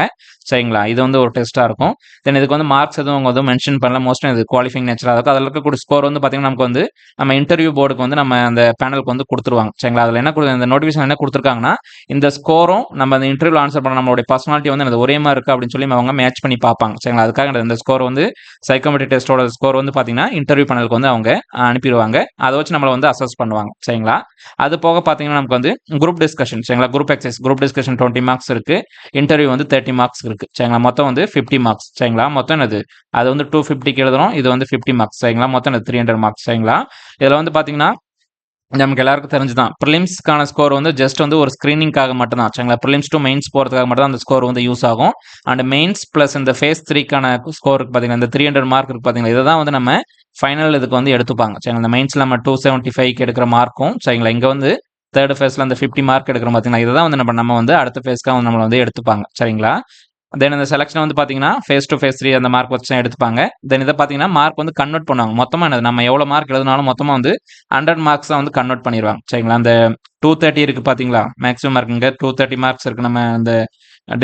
சரிங்களா. இது வந்து ஒரு டெஸ்ட்டாக இருக்கும். தென் இதுக்கு வந்து மார்க்ஸ் எதுவும் அவங்க வந்து மென்ஷன் பண்ணல. மோஸ்ட்லி இது குவாலிஃபைங் நேச்சராக இருக்கும். அதில் இருக்கக்கூடிய ஸ்கோர் வந்து பார்த்தீங்கன்னா நமக்கு வந்து நம்ம இன்டர்வியூ போர்டுக்கு வந்து நம்ம அந்த பேனலுக்கு வந்து கொடுத்துருவாங்க சரிங்களா. அதில் என்ன இந்த நோட்டிஃபிகேஷன் என்ன கொடுத்துருக்காங்கன்னா, இந்த ஸ்கோரும் நம்ம அந்த இன்டர்வியூ ஆன்சர் பண்ண நம்மளுடைய பர்சனாலிட்டி வந்து ஒரே மாதிரி இருக்குது அப்படின்னு சொல்லி அவங்க மேட்ச் பண்ணி பார்ப்பாங்க சரிங்களா. அதுக்காக இந்த ஸ்கோர் வந்து சைக்கோமெட்ரி டெஸ்ட்டோட ஸ்கோர் வந்து பார்த்தீங்கன்னா இன்டர்வியூ பேனலுக்கு வந்து அவங்க அனுப்பிடுவாங்க. அதை வச்சு நம்மளை வந்து அசஸ் பண்ணுவாங்க சரிங்களா. அது போக பார்த்தீங்கன்னா நமக்கு வந்து குரூப் டிஸ்கஷன் சரிங்களா. குரூப் எக்ஸைஸ் குரூப் டிஸ்கஷன் 20 மார்க்ஸ் இருக்குது. இன்டர்வியூ வந்து 30 மார்க்ஸ் இருக்குது சரிங்களா. மொத்தம் வந்து 50 மார்க்ஸ் சரிங்களா. மொத்தம் என்னது அது வந்து 250க்கு எழுதுறோம், இது வந்து 50 மார்க்ஸ் சரிங்களா. மொத்தம் 300 மார்க்ஸ் சரிங்களா. இதில் வந்து பார்த்தீங்கன்னா நமக்கு எல்லாருக்கும் தெரிஞ்சுதான் ப்ரிலிம்ஸ்க்கான ஸ்கோர் வந்து ஜஸ்ட் வந்து ஒரு ஸ்க்ரீனிங்காக மட்டும்தான் சரிங்களா. ப்ரிலிம்ஸ் டு மெயின்ஸ் போகிறதுக்காக மட்டும் தான் அந்த ஸ்கோர் வந்து யூஸ் ஆகும். அண்ட் மெயின்ஸ் ப்ளஸ் இந்த ஃபேஸ் 3க்கான ஸ்கோருக்கு பார்த்தீங்கன்னா இந்த 300 மார்க் இருக்குது பார்த்தீங்களா, இதை தான் வந்து நம்ம ஃபைனல் இதுக்கு வந்து எடுத்துப்பாங்க சரிங்களா. இந்த மெயின்ஸில் நம்ம 275க்கு எடுக்கிற மார்க்கும் சரிங்களா, இங்கே வந்து தேர்ட் ஃபேஸில் அந்த 50 மார்க் எடுக்கிற பார்த்தீங்கன்னா, இதை தான் வந்து நம்ம வந்து அடுத்த ஃபேஸ்க்காக வந்து நம்மளை வந்து எடுத்துப்பாங்க சரிங்களா. தென் இந்த செலக்ஷன் வந்து பார்த்தீங்கன்னா ஃபேஸ் 2 ஃபேஸ் 3 அந்த மார்க் வச்சு தான் எடுத்துப்பாங்க. தென் இதை பார்த்தீங்கன்னா மார்க் வந்து கன்வெர்ட் பண்ணுவாங்க. மொத்தமாக என்னது நம்ம எவ்வளோ மார்க் எழுதினாலும் மொத்தமாக வந்து 100 மார்க்ஸ் தான் வந்து கன்வெர்ட் பண்ணிடுவாங்க சரிங்களா. அந்த 230 இருக்குது பார்த்தீங்களா, மேக்ஸிமம் மார்க் இங்கே 230 மார்க்ஸ் இருக்குது நம்ம இந்த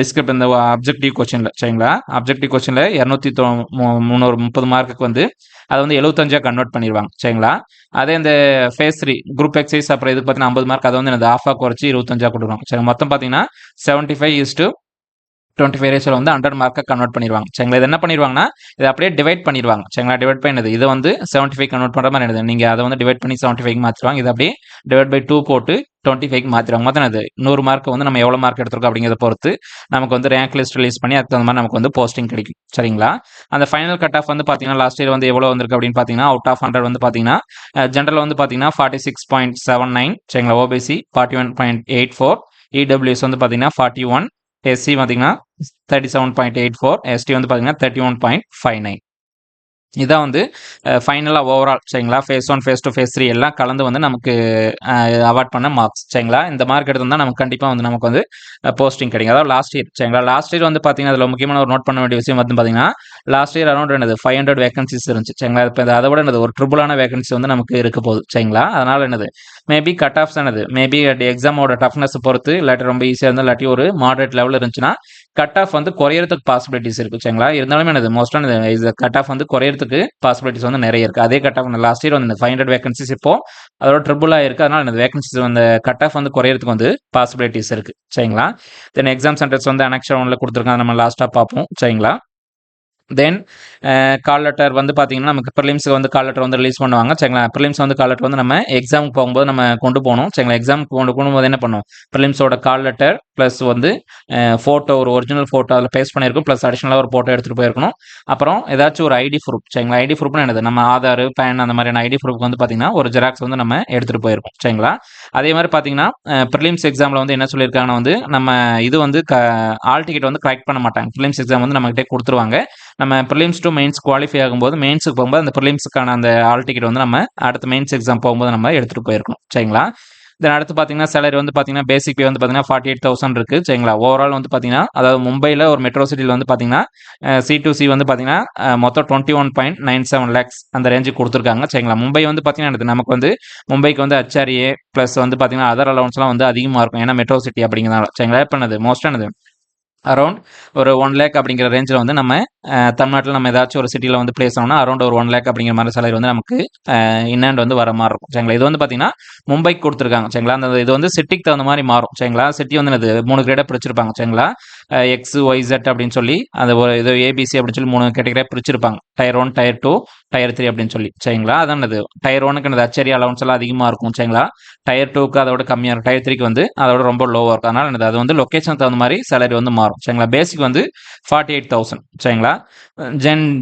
டிஸ்கிரிப்ட் இந்த அப்ஜெக்டிவ் கொஸ்டினில் சரிங்களா. அப்ஜெக்டிவ் கொஸ்டினில் 330 மார்க்குக்கு வந்து அதை வந்து 75 கன்வெர்ட் பண்ணிடுவாங்க சரிங்களா. அதே இந்த ஃபேஸ் 3 குரூப் எக்ஸைஸ் அப்புறம் இது பார்த்தீங்கன்னா 50 மார்க் அதை வந்து எனக்கு ஆஃபாக குறைச்சி 25 கொடுக்குறாங்க சரி. மொத்தம் பார்த்தீங்கன்னா 75:25 ரேஷியோவில் வந்து 100 மார்க்கை கன்வெர்ட் பண்ணிடுவாங்க சரிங்களா. இது என்ன பண்ணிடுவாங்கன்னா இதை அப்படியே டிவைட் பண்ணிடுவாங்க சரிங்களா. டிவைட் பண்ணது இது வந்து 75 கன்வெர்ட் பண்ணுற மாதிரி என்னது நீங்கள் அதை வந்து டிவைட் பண்ணி 75க்கு மாற்றிடுவாங்க. இது அப்படியே டிவைட் பை 2 போட்டு 25க்கு மாற்றிடுவாங்க. மொத்தம் அது 100 மார்க் வந்து நம்ம எவ்வளோ மார்க் எடுத்துருக்கோம் அப்படிங்கிறத பொறுத்து நமக்கு வந்து ரேங்க் லிஸ்ட் ரிலீஸ் பண்ணி அதுக்கு தகுந்த மாதிரி நமக்கு வந்து போஸ்டிங் கிடைக்கும் சரிங்களா. அந்த ஃபைனல் கட் ஆஃப் வந்து பார்த்தீங்கன்னா லாஸ்ட் இயர் வந்து எவ்வளோ வந்திருக்கு அப்படின்னு பார்த்தீங்கன்னா அவுட் ஆஃப் 100 வந்து பார்த்தீங்கன்னா ஜென்ரல் வந்து பார்த்தீங்கன்னா 46.79 சரிங்களா. ஓபிசி 41.84, இடபிள்யூஎஸ் வந்து பார்த்தீங்கன்னா 41, எஸ்சி பார்த்தீங்கன்னா 37.84, எஸ்டி வந்து பார்த்தீங்கன்னா 31.59. இதான் வந்து ஃபைனலாக ஓவரால் சரிங்களா. ஃபேஸ் 1 ஃபேஸ் 2 ஃபேஸ் 3 எல்லாம் கலந்து வந்து நமக்கு அவார்ட் பண்ண மார்க்ஸ் சரிங்களா. இந்த மார்க் எடுத்திருந்தால் நமக்கு கண்டிப்பாக வந்து நமக்கு வந்து போஸ்டிங் கிடைக்கும். அதாவது லாஸ்ட் இயர் சரிங்களா. லாஸ்ட் இயர் வந்து பார்த்தீங்கன்னா அதில் முக்கியமான ஒரு நோட் பண்ண வேண்டிய விஷயம் வந்து பார்த்தீங்கன்னா லாஸ்ட் இயர் அரௌண்ட் என்னது 500 வேகன்சிஸ் இருந்துச்சு சரிங்களா. இப்போ அதை விட என்னது ஒரு ட்ரிபிளான வேகன்சி வந்து நமக்கு இருக்க போகுது சரிங்களா. அதனால் என்னது மேபி கட் ஆஃப்ஸ் என்னது மேபி எக்ஸாமோட டஃப்னஸ் பொறுத்து இல்லாட்டி ரொம்ப ஈஸியாக இருந்தால் இல்லாட்டி ஒரு மாடரேட் லெவலில் இருந்துச்சுன்னா கட் ஆஃப் வந்து குறையறதுக்கு பாசிபிலிட்டிஸ் இருக்குது சரிங்களா. இருந்தாலுமே என்னது மோஸ்ட்டாக இது கட் ஆஃப் வந்து குறையறதுக்கு பாசிபிலிட்டிஸ் வந்து நிறைய இருக்குது. அதே கட் ஆஃப் லாஸ்ட் இயர் வந்து 500 வேகன்சிஸ் இப்போ அதோட ட்ரிபிளாக இருக்குது. அதனால் இந்த வேகன்சிஸ் வந்து கட் ஆஃப் வந்து குறையறதுக்கு வந்து பாசிபிலிட்டிஸ் இருக்குது சரிங்களா. தென் எக்ஸாம் சென்டர்ஸ் வந்து அனெக்ஷன் 1ல கொடுத்துருக்காங்க, நம்ம லாஸ்ட்டாக பார்ப்போம் சரிங்களா. தென் கால் லெட்டர் வந்து பார்த்தீங்கன்னா நமக்கு ப்ரிலிம்ஸுக்கு வந்து கால் லெட்டர் வந்து ரிலீஸ் பண்ணுவாங்க சரிங்களா. ப்ரிலிம்ஸ் வந்து கால் லெட்டர் வந்து நம்ம எக்ஸாமுக்கு போகும்போது நம்ம கொண்டு போகணும் சரிங்களா. எக்ஸாமுக்கு கொண்டு போகும்போது என்ன பண்ணும் ப்ரிலிம்ஸோட கால் லெட்டர் ப்ளஸ் வந்து ஃபோட்டோ ஒரு ஒரிஜினல் ஃபோட்டோ அதில் பேஸ்ட் பண்ணியிருக்கும் ப்ளஸ் அடிஷனலாக ஒரு ஃபோட்டோ எடுத்துகிட்டு போயிருக்கணும். அப்புறம் ஏதாச்சும் ஒரு ஐடி ப்ரூஃப் சரிங்களா. ஐடி ப்ரூஃப்னு என்னது நம்ம ஆதார் பேன் அந்த மாதிரியான ஐடி ப்ரூஃப் வந்து பார்த்தீங்கன்னா ஒரு ஜெராக்ஸ் வந்து நம்ம எடுத்துகிட்டு போயிருக்கோம் சரிங்களா. அதே மாதிரி பார்த்தீங்கன்னா ப்ரிலிம்ஸ் எக்ஸாமில் வந்து என்ன சொல்லியிருக்காங்கன்னா வந்து நம்ம இது வந்து ஆல் டிக்கெட் வந்து கலெக்ட் பண்ண மாட்டாங்க. ப்ரிலிம்ஸ் எக்ஸாம் வந்து நம்மகிட்டே கொடுத்துருவாங்க. நம்ம ப்ரிலிம்ஸ் டு மெயின்ஸ் குவாலிஃபை ஆகும்போது மெயின்ஸுக்கு போகும்போது அந்த ப்ரிலிம்ஸுக்கான அந்த ஆல் டிக்கெட் வந்து நம்ம அடுத்த மெயின்ஸ் எக்ஸாம் போகும்போது நம்ம எடுத்துகிட்டு போயிருக்கணும் சரிங்களா. தென் அடுத்து பார்த்தீங்கன்னா சேலரி வந்து பார்த்தீங்கன்னா பேசிக் பே வந்து பார்த்தீங்கன்னா 48,000 இருக்குது சரிங்களா. ஓவரால் வந்து பார்த்தீங்கன்னா அதாவது மும்பையில் ஒரு மெட்ரோ சிட்டியில் வந்து பார்த்தீங்கன்னா C2C வந்து பார்த்தீங்கன்னா மொத்தம் 21.97 லேக்ஸ் அந்த ரேஞ்சுக்கு கொடுத்துருக்காங்க சரிங்களா. மும்பை வந்து பார்த்தீங்கன்னா நமக்கு வந்து மும்பைக்கு வந்து HRA ப்ளஸ் வந்து பார்த்தீங்கன்னா அதர் அலவன்ஸ்லாம் வந்து அதிகமாக இருக்கும். ஏன்னா மெட்ரோ சிட்டி அப்படிங்கிறதால சரிங்களா. இப்போ என்னது மோஸ்ட்டானது அரௌண்ட் ஒரு 1 லேக் அப்படிங்கிற ரேஞ்சில் வந்து நம்ம தமிழ்நாட்டில் நம்ம ஏதாச்சும் ஒரு சிட்டியில் வந்து பிளேஸ் ஆனோம்னா அரௌண்ட் ஒரு 1 லேக் அப்படிங்கிற மாதிரி சேலரி வந்து நமக்கு இன்னேண்ட் வந்து வர மாதிரி இருக்கும் சரிங்களா. இது வந்து பார்த்தீங்கன்னா மும்பைக்கு கொடுத்துருக்காங்க சரிங்களா. அந்த இது வந்து சிட்டிக்கு தகுந்த மாதிரி மாறும் சரிங்களா. சிட்டி வந்து அது 3 கிரேடாக பிரிச்சிருப்பாங்க சரிங்களா. XYZ அப்படின்னு சொல்லி அந்த ஒரு இது ABC அப்படின்னு சொல்லி 3 கேட்டகரியாக பிரிச்சிருப்பாங்க. டயர் 1, டயர் 2, டயர் 3 அப்படின்னு சொல்லி சரிங்களா. அதான் அது டயர் 1க்கு அந்த HRA அலவன்ஸ் எல்லாம் அதிகமாக இருக்கும் சரிங்களா. டயர் 2க்கு அதோட கம்மியாக இருக்கும். டயர் 3க்கு வந்து அதோட ரொம்ப லோவாக இருக்கும். அதனால அது வந்து லொக்கேஷன் தகுந்த மாதிரி சேலரி வந்து மாறும் சரிங்களா. பேசிக் வந்து 48,000 சரிங்களா.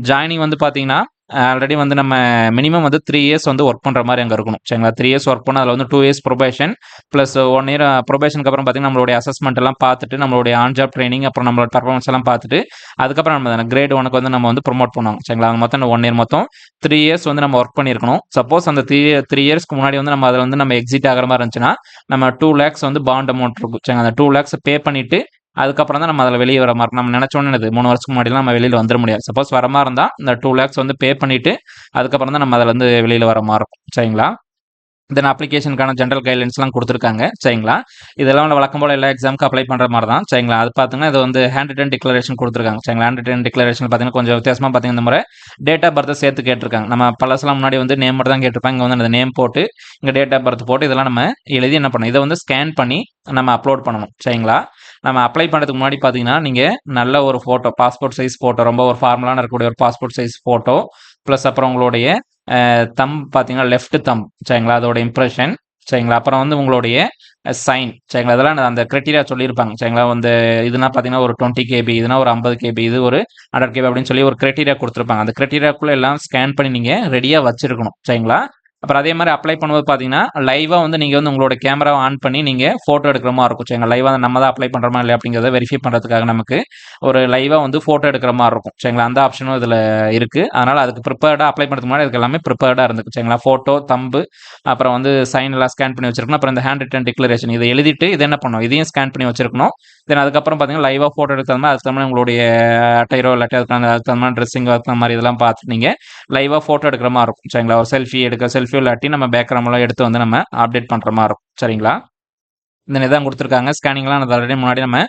ஜாயினிங் வந்து பார்த்தீங்கன்னா ஆல்ரெடி வந்து நம்ம மினிமம் வந்து 3 இயர்ஸ் வந்து ஒர்க் பண்ணுற மாதிரி அங்கே இருக்கணும் சரிங்களா. 3 இயர்ஸ் ஒர்க் பண்ணால் அதில் வந்து 2 இயர்ஸ் ப்ரொபேஷன் ப்ளஸ் 1 இயர் ப்ரொபேஷனுக்கு அப்புறம் பார்த்தீங்கன்னா நம்மளுடைய அசஸ்மெண்ட் எல்லாம் பார்த்துட்டு நம்மளுடைய ஆன் ஜாப் ட்ரைனிங் அப்புறம் நம்மளோட பர்ஃபார்மன்ஸ் எல்லாம் பார்த்துட்டு அதுக்கப்புறம் நம்ம கிரேட் 1க்கு வந்து நம்ம வந்து ப்ரொமோட் பண்ணுவோம் சரிங்களா. அது மொத்தம் 1 இயர் மொத்தம் 3 இயர்ஸ் வந்து நம்ம ஒர்க் பண்ணியிருக்கணும். சப்போஸ் அந்த 3 இயர்ஸ்க்கு முன்னாடி வந்து நம்ம அதில் வந்து நம்ம எக்ஸிட் ஆகிற மாதிரி இருந்துச்சுன்னா நம்ம 2 லேக்ஸ் வந்து பாண்ட் அமௌண்ட் இருக்கும் சரிங்களா. அந்த 2 லேக்ஸ் பே பண்ணிட்டு அதுக்கப்புறம் தான் நம்ம அதில் வெளியே வர மாதிரி நம்ம நினச்சோன்னு 3 வருஷத்துக்கு முன்னாடிலாம் நம்ம வெளியில் வந்துட முடியாது. சப்போஸ் வர மாதிரி இருந்தால் இந்த 2 லேக்ஸ் வந்து பே பண்ணிவிட்டு அதுக்கப்புறம் தான் நம்ம அதில் வந்து வெளியில் வர மாதிரி இருக்கும் சரிங்களா. தென் அப்ளிகேஷனுக்கான ஜென்ரல் கைட்லைன்ஸ்லாம் கொடுத்துருக்காங்க சரிங்களா. இதெல்லாம் வழக்கம் போல் எல்லா எக்ஸாமுக்கு அப்ளை பண்ணுற மாதிரி தான் சரிங்களா. அது பார்த்தீங்கன்னா இது வந்து ஹேண்ட் ரிட்டன் டிக்ளரேஷன் கொடுத்துருக்காங்க சரிங்களா. ஹேண்ட் ரிட்டன் டிக்ளரேஷன் பார்த்தீங்கன்னா கொஞ்சம் வித்தியாசமாக பார்த்தீங்கன்னா இந்த முறை டேட் ஆஃப் பர்த்தை சேர்த்து கேட்டிருக்காங்க. நம்ம பழசெல்லாம் முன்னாடி வந்து நேம் மட்டும் தான் கேட்டிருப்பாங்க. இங்கே வந்து அந்த நேம் போட்டு இங்கே டேட் ஆஃப் பர்த் போட்டு இதெல்லாம் நம்ம எழுதி என்ன பண்ணணும், இதை வந்து ஸ்கேன் பண்ணி நம்ம அப்லோட் பண்ணணும் சரிங்களா. நம்ம அப்ளை பண்ணுறதுக்கு முன்னாடி பார்த்தீங்கன்னா நீங்கள் நல்ல ஒரு ஃபோட்டோ பாஸ்போர்ட் சைஸ் ஃபோட்டோ ரொம்ப ஒரு ஃபார்மலான இருக்கக்கூடிய ஒரு பாஸ்போர்ட் சைஸ் ஃபோட்டோ ப்ளஸ் அப்புறம் உங்களுடைய தம் பார்த்தீங்கன்னா லெஃப்ட் தம் சரிங்களா அதோட இம்ப்ரெஷன் சரிங்களா. அப்புறம் வந்து உங்களுடைய சைன் சரிங்களா. அதெல்லாம் அந்த கிரைட்டீரியா சொல்லியிருப்பாங்க சரிங்களா. வந்து இதுனா பார்த்தீங்கன்னா ஒரு 20 KB இதுனா ஒரு 50 KB இது ஒரு 100 KB அப்படின்னு சொல்லி ஒரு கிரைட்டீரியா கொடுத்துருப்பாங்க. அந்த கிரைட்டீரியாக்குள்ளே எல்லாம் ஸ்கேன் பண்ணி நீங்கள் ரெடியாக வச்சிருக்கணும் சரிங்களா. அப்புறம் அதே மாதிரி அப்ளை பண்ணும்போது பார்த்தீங்கன்னா லைவாக வந்து நீங்கள் வந்து உங்களோட கேமராவை ஆன் பண்ணி நீங்கள் ஃபோட்டோ எடுக்கிற மாதிரி இருக்கும் சரிங்களா. லைவாக நம்ம தான் அப்ளை பண்ணுறோமா இல்லை அப்படிங்கிறத வெரிஃபை பண்ணுறதுக்காக நமக்கு ஒரு லைவாக வந்து ஃபோட்டோ எடுக்கிற மாதிரி இருக்கும் சரிங்களா. அந்த ஆப்ஷனும் இதில் இருக்குது. அதனால் அதுக்கு ப்ரிப்பேர்டாக அப்ளை பண்ணுறதுக்கு முன்னாடி அதுக்கு எல்லாமே ப்ரிப்பேர்டாக இருந்துக்கு சரிங்களா. ஃபோட்டோ தம்பு அப்புறம் வந்து சைன் எல்லாம் ஸ்கேன் பண்ணி வச்சிருக்கணும். அப்புறம் இந்த ஹேண்ட் ரிட்டன் டிக்ளரேஷன் இதை எழுதிட்டு இது என்ன பண்ணணும், இதையும் ஸ்கேன் பண்ணி வச்சிருக்கணும். தென் அதுக்கப்புறம் பார்த்தீங்கன்னா லைவாக ஃபோட்டோ எடுக்கிற மாதிரி அதுக்கு தகுந்த உங்களுடைய அட்டையரோ இல்லாட்டி அதுக்கு தகுந்த மாதிரி ட்ரெஸ்ஸிங் அதுக்கு மாதிரி இதெல்லாம் பார்த்துட்டு நீங்கள் லைவாக ஃபோட்டோ எடுக்கிற மாதிரி இருக்கும் சரிங்களா. ஒரு செல்ஃபி இல்லாட்டி நம்ம பேக்ரவுண்ட்லாம் எடுத்து வந்து நம்ம அப்டேட் பண்ணுற மாதிரி இருக்கும் சரிங்களா. இந்த இதான் கொடுத்துருக்காங்க. ஸ்கேனிங்லாம் அது ஆல்ரெடி முன்னாடி நம்ம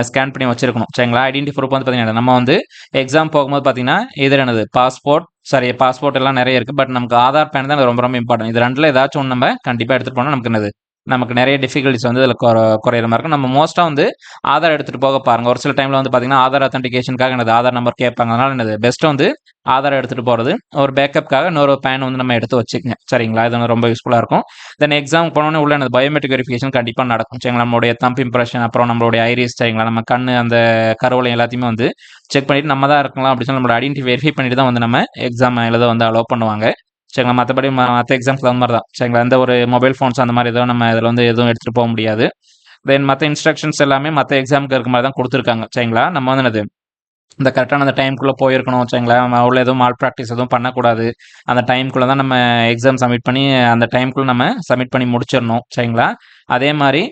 ஸ்கேன் பண்ணி வச்சிருக்கணும் சரிங்களா. ஐடென்டி ப்ரூஃப் வந்து பார்த்தீங்கன்னா நம்ம வந்து எக்ஸாம் போகும்போது பார்த்தீங்கன்னா இது என்னது பாஸ்போர்ட் எல்லாம் நிறைய இருக்குது. பட் நமக்கு ஆதார் பேன் தான் ரொம்ப ரொம்ப இம்பார்ட்டன்ட். இது ரெண்டில் ஏதாச்சும் ஒன்று நம்ம கண்டிப்பாக எடுத்துகிட்டு போனால் நமக்கு என்னது நமக்கு நிறைய டிஃபிகல்ட்டிஸ் வந்து இதில் குறையிற மாதிரி இருக்கும். நம்ம மோஸ்ட்டாக வந்து ஆதார் எடுத்துகிட்டு போக பாருங்கள். ஒரு சில டைமில் வந்து பார்த்தீங்கன்னா ஆதார் அத்தன்டிகேஷனுக்காக எனது ஆதார் நம்பர் கேட்பாங்க. அதனால் என்னது பெஸ்ட்டு வந்து ஆதார் எடுத்துகிட்டு போகிறது ஒரு பேக்கப்புக்காக இன்னொரு பேன் வந்து நம்ம எடுத்து வச்சுக்கங்க சரிங்களா. இது வந்து ரொம்ப யூஸ்ஃபுல்லாக இருக்கும். தென் எக்ஸாம் போனோன்னே உள்ள எனது பயோமெட்ரிக் வெரிஃபிகேஷன் கண்டிப்பாக நடக்கும் சரிங்களா. நம்மளுடைய தம்ப் இம்ப்ரெஷன் அப்புறம் நம்மளுடைய ஐரிஸ் சரிங்களா. நம்ம கண் அந்த கருவலை எல்லாத்தையுமே வந்து செக் பண்ணிவிட்டு நம்ம தான் இருக்கலாம் அப்படின்னு சொல்லி நம்மளோட ஐடென்டிட்டி வெரிஃபை பண்ணிட்டு தான் வந்து நம்ம எக்ஸாம் எழுத வந்து அலோவ் பண்ணுவாங்க சரிங்களா. மற்றபடி மற்ற எக்ஸாம்ஸ்க்கு அந்த மாதிரி தான் சரிங்களா. எந்த ஒரு மொபைல் ஃபோன்ஸ் அந்த மாதிரி எதுவும் நம்ம இதில் வந்து எதுவும் எடுத்துகிட்டு போக முடியாது. தென் மற்ற இன்ஸ்ட்ரக்ஷன்ஸ் எல்லாமே மற்ற எக்ஸாமுக்கு இருக்க மாதிரி தான் கொடுத்துருக்காங்க சரிங்களா. நம்ம வந்து என்னது இந்த கரெக்டான அந்த டைமுக்குள்ளே போயிருக்கணும் சரிங்களா. நம்ம உள்ள எதுவும் மால் ப்ராக்டிஸ் எதுவும் பண்ணக்கூடாது. அந்த டைமுக்குள்ளே தான் நம்ம எக்ஸாம் சப்மிட் பண்ணி அந்த டைமுக்குள்ளே நம்ம சப்மிட் பண்ணி முடிச்சிடணும் சரிங்களா. அதே மாதிரி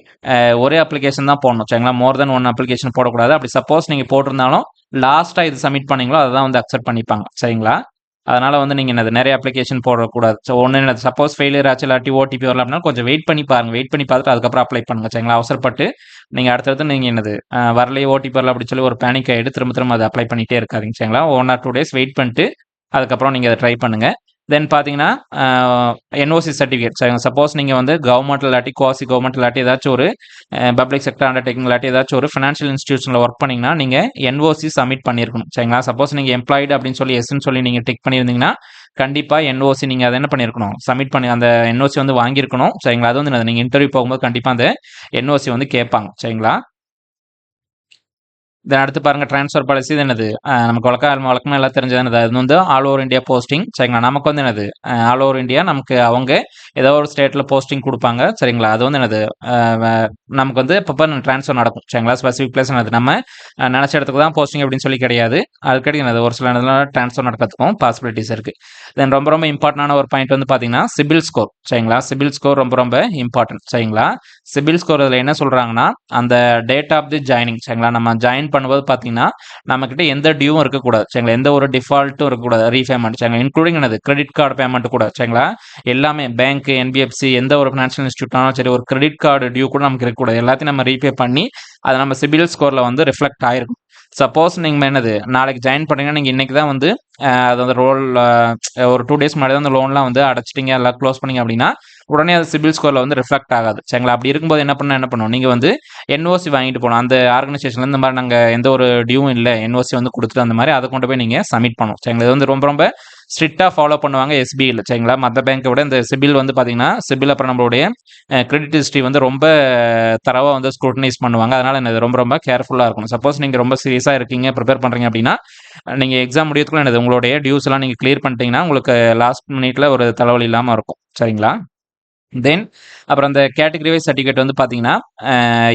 ஒரே அப்ளிகேஷன் தான் போடணும் சரிங்களா. மோர் தென் 1 அப்ளிகேஷன் போடக்கூடாது. அப்படி சப்போஸ் நீங்கள் போட்டிருந்தாலும் லாஸ்ட்டாக இது சப்மிட் பண்ணீங்களோ அதை தான் வந்து அக்செப்ட் பண்ணிப்பாங்க சரிங்களா. அதனால் வந்து நீங்கள் என்னது நிறைய அப்ளிகேஷன் போடக்கூடாது. ஸோ ஒன்று என்னது சப்போஸ் ஃபெயிலியர் ஆச்சு இல்லாட்டி OTP வரல அப்படின்னா கொஞ்சம் வெயிட் பண்ணி பாருங்கள். வெயிட் பண்ணி பார்த்துட்டு அதுக்கப்புறம் அப்ளை பண்ணுங்கள் சரிங்களா. அவசரப்பட்டு நீங்கள் அடுத்தடுத்து நீங்கள் என்னது வரலையே OTP வரல அப்படின்னு சொல்லி ஒரு பேனிக் ஆகிட்டு திரும்ப அதை அப்ளை பண்ணிகிட்டே இருக்காதிங்க சரிங்களா. 1 or 2 days வெயிட் பண்ணிட்டு அதுக்கப்புறம் நீங்கள் அதை ட்ரை பண்ணுங்கள். தென் பார்த்தீங்கன்னா NOC சர்டிஃபிகேட் சரிங்க. சப்போஸ் நீங்கள் வந்து கவர்மெண்ட் இல்லாட்டி குவாசி கவர்மெண்ட் இல்லாட்டி ஏதாச்சும் ஒரு பப்ளிக் செக்டர் அண்டர்டேக்கிங் இல்லாட்டி ஏதாச்சும் ஒரு ஃபினான்ஷியல் இன்ஸ்டியூஷனில் ஒர்க் பண்ணிங்கன்னா நீங்கள் NOC சப்மிட் பண்ணியிருக்கணும் சரிங்களா. சப்போஸ் நீங்கள் எம்ப்ளாய்டு அப்படின்னு சொல்லி எஸ்ன்னு சொல்லி நீங்கள் டிக் பண்ணியிருந்தீங்கன்னா கண்டிப்பாக NOC நீங்கள் அதை என்ன பண்ணியிருக்கணும் சப்மிட் பண்ணி அந்த NOC வந்து வாங்கியிருக்கணும் சரிங்களா. அது வந்து நீங்கள் இன்டர்வியூ போகும்போது கண்டிப்பாக அந்த NOC வந்து கேட்பாங்க சரிங்களா. தென் அடுத்து பாருங்க ட்ரான்ஸ்ஃபர் பாலிசி இது என்னது நமக்கு வழக்கமாக எல்லாம் தெரிஞ்சது என்னது அது வந்து ஆல் ஓவர் இந்தியா போஸ்டிங் சரிங்களா. நமக்கு வந்து என்னது ஆல் ஓவர் இந்தியா நமக்கு அவங்க ஏதோ ஒரு ஸ்டேட்டில் போஸ்டிங் கொடுப்பாங்க சரிங்களா. அது வந்து என்னது நமக்கு வந்து இப்போ ட்ரான்ஸ்ஃபர் நடக்கும் சரிங்களா. ஸ்பெசிஃபிக் பிளேஸ் என்னது நம்ம நினச்ச இடத்துக்கு தான் போஸ்டிங் அப்படின்னு சொல்லி கிடையாது. அதுக்கடி என்னது ஒரு சில இடத்துல ட்ரான்ஸ்ஃபர் நடக்கிறதுக்கும் பாசிபிலிட்டிஸ் இருக்குது. தென் ரொம்ப ரொம்ப இம்பார்ட்டண்டான ஒரு பாயிண்ட் வந்து பார்த்தீங்கன்னா சிபில் ஸ்கோர் சரிங்களா. சிபில் ஸ்கோர் ரொம்ப ரொம்ப இம்பார்ட்டன்ட் சரிங்களா. சிபில் ஸ்கோர் இதில் என்ன சொல்கிறாங்கன்னா அந்த டேட் ஆஃப் தி ஜாயினிங் சரிங்களா. நம்ம ஜாயின் பண்ணும்போது பார்த்தீங்கன்னா நம்மக்கிட்ட எந்த டியூவும் இருக்கக்கூடாது சரிங்களா. எந்த ஒரு டிஃபால்ட்டும் இருக்கக்கூடாது ரீபேமெண்ட் சரிங்களா. இன்க்ளூடிங் என்னது கிரெடிட் கார்டு பேமெண்ட் கூட சரிங்களா. எல்லாமே பேங்க் என்பிஎஃப்சி எந்த ஒரு ஃபினான்ஷியல் இன்ஸ்டியூட்னாலும் சரி ஒரு கிரெடிட் கார்டு டியூ கூட நமக்கு இருக்கக்கூடாது. எல்லாத்தையும் நம்ம ரீபே பண்ணி அதை நம்ம சிபில் ஸ்கோரில் வந்து ரிஃப்ளெக்ட் ஆயிருக்கும். சப்போஸ் நீங்கள் என்னது நாளைக்கு ஜாயின் பண்ணீங்கன்னா நீங்கள் இன்றைக்கி தான் வந்து அது வந்து ரோல் ஒரு 2 days முன்னாடி தான் அந்த லோன்லாம் வந்து அடைச்சிட்டிங்க எல்லாம் க்ளோஸ் பண்ணிங்க அப்படின்னா உடனே அது சிபில் ஸ்கோரில் வந்து ரிஃப்ளெக்ட் ஆகாது சரிங்களா. அப்படி இருக்கும்போது என்ன பண்ணுவோம் நீங்கள் வந்து என்ஓசி வாங்கிட்டு போகணும். அந்த ஆர்கனைசேஷன்ல இந்த மாதிரி நாங்கள் எந்த ஒரு டியூவும் இல்லை என்ஓசி வந்து கொடுத்துட்டு அந்த மாதிரி அதை கொண்டு போய் நீங்கள் சப்மிட் பண்ணணும் சரிங்களா. இது வந்து ரொம்ப ரொம்ப ஸ்ட்ரிக்டாக ஃபாலோ பண்ணுவாங்க எஸ்பிஐயில் சரிங்களா. மற்ற பேங்கை விட இந்த சிபில் வந்து பார்த்தீங்கன்னா சிபில் அப்புறம் நம்மளுடைய கிரெடிட் ஹிஸ்ட்ரி வந்து ரொம்ப தரவாக வந்து ஸ்க்ரூட்டனைஸ் பண்ணுவாங்க. அதனால் என்னது ரொம்ப ரொம்ப கேர்ஃபுல்லாக இருக்கணும். சப்போஸ் நீங்கள் ரொம்ப சீரியஸாக இருக்கீங்க ப்ரிப்பேர் பண்ணுறீங்க அப்படின்னா நீங்கள் எக்ஸாம் முடியறதுக்குள்ள என்னது உங்களுடைய டியூஸ் எல்லாம் நீங்கள் கிளியர் பண்ணிட்டீங்கன்னா உங்களுக்கு லாஸ்ட் மினிட்ல ஒரு தலைவலி இல்லாமல் இருக்கும் சரிங்களா. தென் அப்புறம் அந்த கேட்டகரி வைஸ் சர்டிஃபிகேட் வந்து பார்த்தீங்கன்னா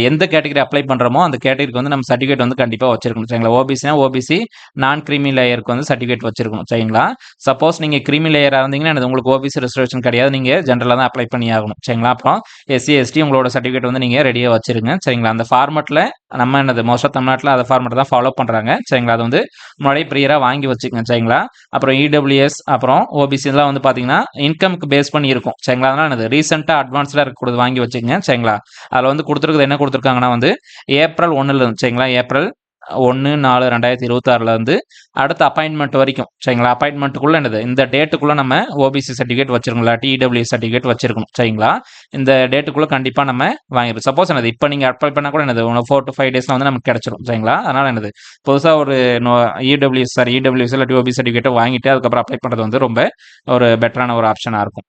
எந்த கேட்டகரி அப்ளை பண்ணுறோமோ அந்த கேட்டகரிக்கு வந்து நம்ம சர்டிஃபிகேட் வந்து கண்டிப்பாக வச்சிருக்கணும் சரிங்களா. ஓபிசினா ஓபிசி நான் கிரீமி லேயருக்கு வந்து சர்டிஃபிகேட் வச்சிருக்கணும் சரிங்களா. சப்போஸ் நீங்கள் கிரீமி லேயராக இருந்தீங்கன்னா உங்களுக்கு ஓபிசி ரிசர்வேஷன் கிடையாது. நீங்கள் ஜென்ரலாக தான் அப்ளை பண்ணி ஆகணும் சரிங்களா. அப்புறம் எஸ்சி எஸ்டி உங்களோட சர்டிஃபிகேட் வந்து நீங்கள் ரெடியாக வச்சிருங்க சரிங்களா. அந்த ஃபார்மெட்டில் நம்ம என்னது மோஸ்ட்டாக தமிழ்நாட்டில் அதை ஃபார்மெட் தான் ஃபாலோ பண்ணுறாங்க சரிங்களா. அது வந்து முன்னாடியே ப்ரியராக வாங்கி வச்சுக்கோங்க சரிங்களா. அப்புறம் இடபிள்யூஎஸ் அப்புறம் ஓபிசிலாம் வந்து பார்த்தீங்கன்னா இன்கம்க்கு பேஸ் பண்ணி இருக்கும் சரிங்களா. அதனால் என்னது ரீசெண்டாக அட்வான்ஸ்டாக இருக்கக்கூடாது வாங்கி வச்சுக்கோங்க சரிங்களா. அதில் வந்து கொடுத்துருக்குது என்ன கொடுத்துருக்காங்கன்னா வந்து ஏப்ரல் 1 சரிங்களா. ஏப்ரல் 1/4/2026 அடுத்த அப்பாயின்மெண்ட் வரைக்கும் சரிங்களா. அப்பாயின்மெண்ட்டுக்குள்ள என்னது இந்த டேட்டுக்குள்ள நம்ம ஓபிசி சர்டிஃபிகேட் வச்சிருக்கோம்ல டிடபிள்யூ சர்டிஃபிகேட் வச்சிருக்கணும் சரிங்களா. இந்த டேட்டுக்குள்ள கண்டிப்பா நம்ம வாங்கிடும். சப்போஸ் என்னது இப்போ நீங்க அப்ளை பண்ணா கூட என்னது 4 to 5 days வந்து நமக்கு கிடைச்சிடும் சரிங்களா. அதனால என்னது புதுசா ஒரு இடபிள்யூஎஸ் இல்லாட்டி ஓபிசி சர்டிஃபிகேட்டை வாங்கிட்டு அதுக்கப்புறம் அப்ளை பண்றது வந்து ரொம்ப ஒரு பெட்டரான ஒரு ஆப்ஷனா இருக்கும்.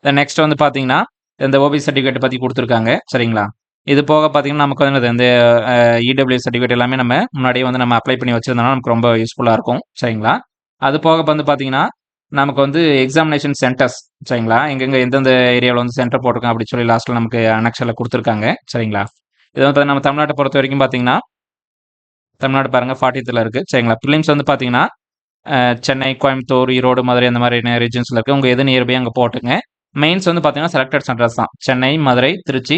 நெக்ஸ்ட் வந்து பாத்தீங்கன்னா இந்த ஓபிசி சர்டிஃபிகேட் பத்தி கொடுத்துருக்காங்க சரிங்களா. இது போக பார்த்தீங்கன்னா நமக்கு வந்து இந்த இடபிள்யூ சர்டிஃபிகேட் எல்லாமே நம்ம முன்னாடியே வந்து நம்ம அப்ளை பண்ணி வச்சிருந்தோம்னா நமக்கு ரொம்ப யூஸ்ஃபுல்லாக இருக்கும் சரிங்களா. அது போக வந்து பார்த்தீங்கன்னா நமக்கு வந்து எக்ஸாமினேஷன் சென்டர்ஸ் சரிங்களா. எங்கெங்க எந்தெந்த ஏரியாவில் வந்து சென்டர் போட்டிருக்கோம் அப்படின்னு சொல்லி லாஸ்ட்டில் நமக்கு அனெக்ஷனில் கொடுத்துருக்காங்க சரிங்களா. இது வந்து நம்ம தமிழ்நாட்டை பொறுத்த வரைக்கும் பார்த்தீங்கன்னா தமிழ்நாடு பாருங்க 40th இருக்குது சரிங்களா. ப்ரிலிம்ஸ் வந்து பார்த்தீங்கன்னா சென்னை, கோயம்புத்தூர், ஈரோடு, மதுரை அந்த மாதிரி ரீஜன்ஸில் இருக்குது. உங்கள் எது நியர்பை அங்கே போட்டுங்க. மெயின்ஸ் வந்து பார்த்தீங்கன்னா செலக்டட் சென்டர்ஸ் தான். சென்னை, மதுரை, திருச்சி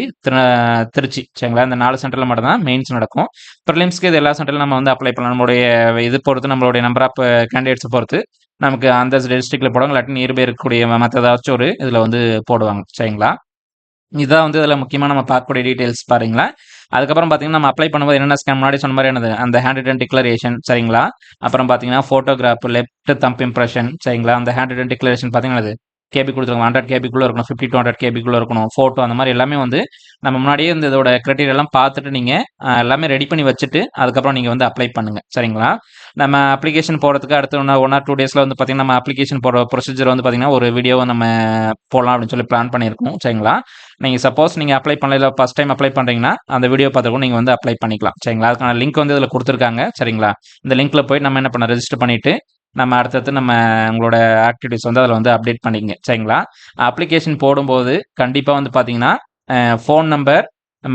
சரிங்களா. இந்த 4 சென்டரில் மட்டும் தான் மெயின்ஸ் நடக்கும். ப்ரிலிம்ஸ்க்கு இது எல்லா சென்டரில் நம்ம வந்து அப்ளை பண்ணலாம். நம்மளுடைய இது பொறுத்து நம்மளுடைய நம்பர் ஆஃப் கேண்டிடேட்ஸை பொறுத்து நமக்கு அந்த டிஸ்ட்ரிக்டில் போடுவாங்க. இல்லாட்டி நியர்பை இருக்கக்கூடிய மற்ற ஏதாச்சும் ஒரு இதில் வந்து போடுவாங்க சரிங்களா. இதுதான் வந்து இதில் முக்கியமாக நம்ம பார்க்கக்கூடிய டீட்டெயில்ஸ் பாருங்களா. அதுக்கப்புறம் பார்த்தீங்கன்னா நம்ம அப்ளை பண்ணும்போது என்னென்ன ஸ்கேன் முன்னாடி சொன்ன மாதிரி என்னது அந்த ஹேண்ட் ரிட்டன் டிக்ளரேஷன் சரிங்களா. அப்புறம் பார்த்தீங்கன்னா ஃபோட்டோகிராஃப், லெஃப்ட் தம்ப் இம்ப்ரெஷன் சரிங்களா. அந்த ஹேண்ட் ரிட்டன் டிக்ளரேஷன் பார்த்தீங்கன்னா கேபி கொடுத்துருக்கோம். 100 கேபிக்குள்ளே இருக்கணும், 50 to 100 கேபிக்குள்ளே இருக்கணும். ஃபோட்டோ அந்த மாதிரி எல்லாமே வந்து நம்ம முன்னாடியே இந்த இதோட கிரைட்டீரியா எல்லாம் பார்த்துட்டு நீங்கள் எல்லாமே ரெடி பண்ணி வச்சுட்டு அதுக்கப்புறம் நீங்கள் வந்து அப்ளை பண்ணுங்கள் சரிங்களா. நம்ம அப்ளிகேஷன் போகிறதுக்கு அடுத்து 1 or 2 days வந்து பார்த்தீங்கன்னா நம்ம அப்ளிகேஷன் போகிற ப்ரொசீஜர் வந்து பார்த்தீங்கன்னா ஒரு வீடியோவை நம்ம போடலாம் அப்படின்னு சொல்லி பிளான் பண்ணியிருக்கோம் சரிங்களா. நீங்கள் சப்போஸ் நீங்கள் அப்ளை பண்ணல ஃபஸ்ட் டைம் அப்ளை பண்ணுறீங்கன்னா அந்த வீடியோ பார்த்துக்கும் நீங்கள் வந்து அப்ளை பண்ணிக்கலாம் சரிங்களா. அதுக்கான லிங்க் வந்து இதில் கொடுத்துருக்காங்க சரிங்களா. இந்த லிங்க்கில் போய் நம்ம என்ன பண்ண ரெஜிஸ்டர் பண்ணிவிட்டு நம்ம அடுத்தடுத்து நம்ம உங்களோட ஆக்டிவிட்டிஸ் வந்து அதில் வந்து அப்டேட் பண்ணிக்கங்க சரிங்களா. அப்ளிகேஷன் போடும்போது கண்டிப்பாக வந்து பார்த்தீங்கன்னா ஃபோன் நம்பர்,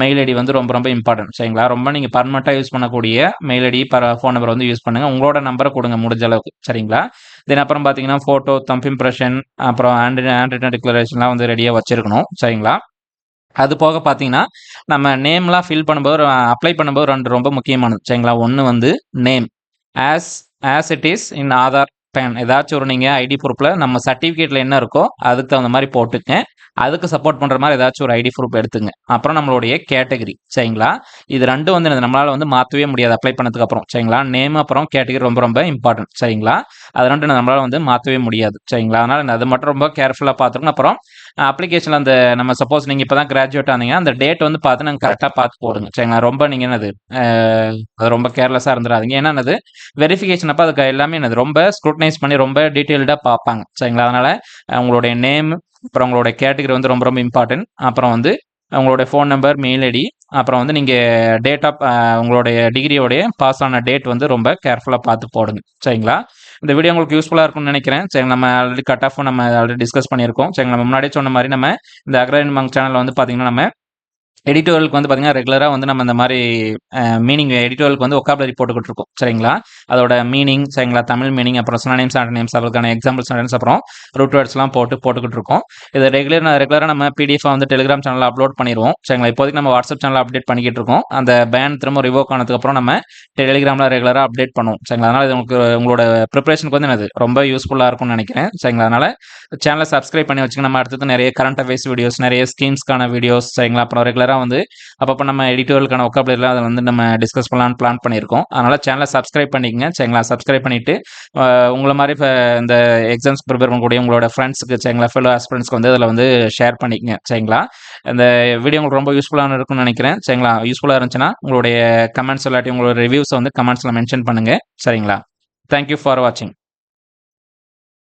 மெயில் ஐடி வந்து ரொம்ப ரொம்ப இம்பார்ட்டன்ட் சரிங்களா. ரொம்ப நீங்கள் பர்மனெண்ட்டாக யூஸ் பண்ணக்கூடிய மெயில் ஐடி ஃபோன் நம்பர் வந்து யூஸ் பண்ணுங்கள். உங்களோட நம்பரை கொடுங்க முடிஞ்ச அளவுக்கு சரிங்களா. தென் அப்புறம் பார்த்தீங்கன்னா ஃபோட்டோ, தம்ப் இம்ப்ரெஷன், அப்புறம் ஹேண்ட் ரிட்டன் டிக்ளரேஷன்லாம் வந்து ரெடியாக வச்சிருக்கணும் சரிங்களா. அது போக பார்த்தீங்கன்னா நம்ம நேம்லாம் ஃபில் பண்ணும்போது அப்ளை பண்ணும்போது 2 ரொம்ப முக்கியமானது சரிங்களா. ஒன்று வந்து name as it is in Aadhaar, PAN ஏதாச்சும் ஒரு நீங்கள் ஐடி ப்ரூஃபில் நம்ம சர்டிஃபிகேட்டில் என்ன இருக்கோ அதுக்கு தகுந்த மாதிரி போட்டுங்க. அதுக்கு சப்போர்ட் பண்ணுற மாதிரி ஏதாச்சும் ஒரு ஐடி ப்ரூஃப் எடுத்துங்க. அப்புறம் நம்மளுடைய கேட்டகரி சரிங்களா. இது 2 வந்து நம்மளால் வந்து மாற்றவே முடியாது அப்ளை பண்ணதுக்கு அப்புறம் சரிங்களா. நேம் அப்புறம் கேட்டகரி ரொம்ப ரொம்ப இம்பார்ட்டன்ட் சரிங்களா. அது 2 நம்மளால் வந்து மாற்றவே முடியாது சரிங்களா. அதனால் அது மட்டும் ரொம்ப கேர்ஃபுல்லாக பார்த்துக்கணும். அப்புறம் அப்ளிகேஷனில் அந்த நம்ம சப்போஸ் நீங்கள் இப்போ தான் கிராஜுவேட் ஆனீங்க அந்த டேட் வந்து பார்த்து நாங்கள் கரெக்டாக பார்த்து போடுங்க சரிங்களா. ரொம்ப நீங்கள் என்னது அது ரொம்ப கேர்லெஸ்ஸாக இருந்துடாதீங்க. ஏன்னா என்னது வெரிஃபிகேஷன் அப்போ அதுக்கு எல்லாமே என்னது ரொம்ப ஸ்க்ரூட்டனைஸ் பண்ணி ரொம்ப டீட்டெயில்டாக பார்ப்பாங்க சரிங்களா. அதனால் உங்களுடைய நேம் அப்புறம் உங்களுடைய கேட்டகரி வந்து ரொம்ப ரொம்ப இம்பார்ட்டன்ட். அப்புறம் வந்து உங்களுடைய ஃபோன் நம்பர், மெயில் ஐடி, அப்புறம் வந்து நீங்கள் டேட் ஆஃப் உங்களுடைய டிகிரியோடைய பாஸ் ஆன டேட் வந்து ரொம்ப கேர்ஃபுல்லாக பார்த்து போடுங்க. சரிங்களா? இந்த வீடியோ உங்களுக்கு யூஸ்ஃபுல்லாக இருக்கும்னு நினைக்கிறேன். சரி, நம்ம ஆல்ரெடி கட் ஆஃப் நம்ம ஆல்ரெடி டிஸ்கஸ் பண்ணியிருக்கோம். சரி, நம்ம முன்னாடியே சொன்ன மாதிரி நம்ம இந்த அக்ரேரியன் மார்க் சேனலில் வந்து பார்த்தீங்கன்னா நம்ம எடிட்டோரியலுக்கு வந்து பார்த்தீங்கன்னா ரெகுலராக வந்து நம்ம இந்த மாதிரி மீனிங் எடிட்டோரியலுக்கு வந்து ஒக்காபுலரி போட்டுக்கிட்டு இருக்கோம். சரிங்களா? அதோட மீனிங், சரிங்களா, தமிழ் மீனிங், அப்புறம் சினோனிம்ஸ், ஆண்டோனிம்ஸ், அதுக்கான எக்ஸாம்பிள் சென்டென்ஸ், அப்புறம் ரூட் வேர்ட்ஸ்லாம் போட்டுக்கிட்டு இருக்கோம். இதை ரெகுலராக நம்ம பிடிஎஃப் வந்து டெலிகிராம் சேனலில் அப்லோட் பண்ணிடுவோம். சரிங்களா? இப்போதைக்கு நம்ம வாட்ஸ்அப் சேனலில் அப்டேட் பண்ணிக்கிட்டு இருக்கோம். அந்த பேன் திரும்ப ரிவோக் ஆனதுக்கப்புறம் நம்ம டெலிகிராமில் ரெகுலராக அப்டேட் பண்ணுவோம். சரிங்களா? அதனால் இது உங்களுக்கு உங்களோட ப்ரிப்பரேஷனுக்கு வந்து என்னது ரொம்ப யூஸ்ஃபுல்லாக இருக்கும்னு நினைக்கிறேன். சரிங்களா? அதனால் சேனலை சப்ஸ்கிரைப் பண்ணி வச்சுங்க. நம்ம அடுத்தது நிறைய கரண்ட் அஃபேர்ஸ் வீடியோஸ், நிறைய ஸ்கீம்ஸ்க்கான வீடியோஸ், சரிங்களா, அப்புறம் ரெகுலராக வந்து அப்பப்போ நம்ம எடிட்டோரியலுக்கான ஒக்காபுலரிலாம் அதை வந்து நம்ம டிஸ்கஸ் பண்ணலான்னு பிளான் பண்ணியிருக்கோம். அதனால் சேனலை சப்ஸ்கிரைப் பண்ணிக்கங்க. சரிங்களா? சப்ஸ்கிரைப் பண்ணிவிட்டு உங்களை மாதிரி இப்போ இந்த எக்ஸாம்ஸ் ப்ரிப்பேர் பண்ணக்கூடிய உங்களோட ஃப்ரெண்ட்ஸுக்கு, சரிங்களா, ஃபெலோ ஆஸ்பிரண்ட்ஸ்க்கு வந்து அதில் வந்து ஷேர் பண்ணிக்கங்க. சரிங்களா? இந்த வீடியோ உங்களுக்கு ரொம்ப யூஸ்ஃபுல்லாக இருக்கும்னு நினைக்கிறேன். சரிங்களா? யூஸ்ஃபுல்லாக இருந்துச்சுன்னா உங்களுடைய கமெண்ட்ஸ் இல்லாட்டி உங்களோட ரிவ்யூஸை வந்து கமெண்ட்ஸில் மென்ஷன் பண்ணுங்கள். சரிங்களா? தேங்க்யூ ஃபார் வாட்சிங்.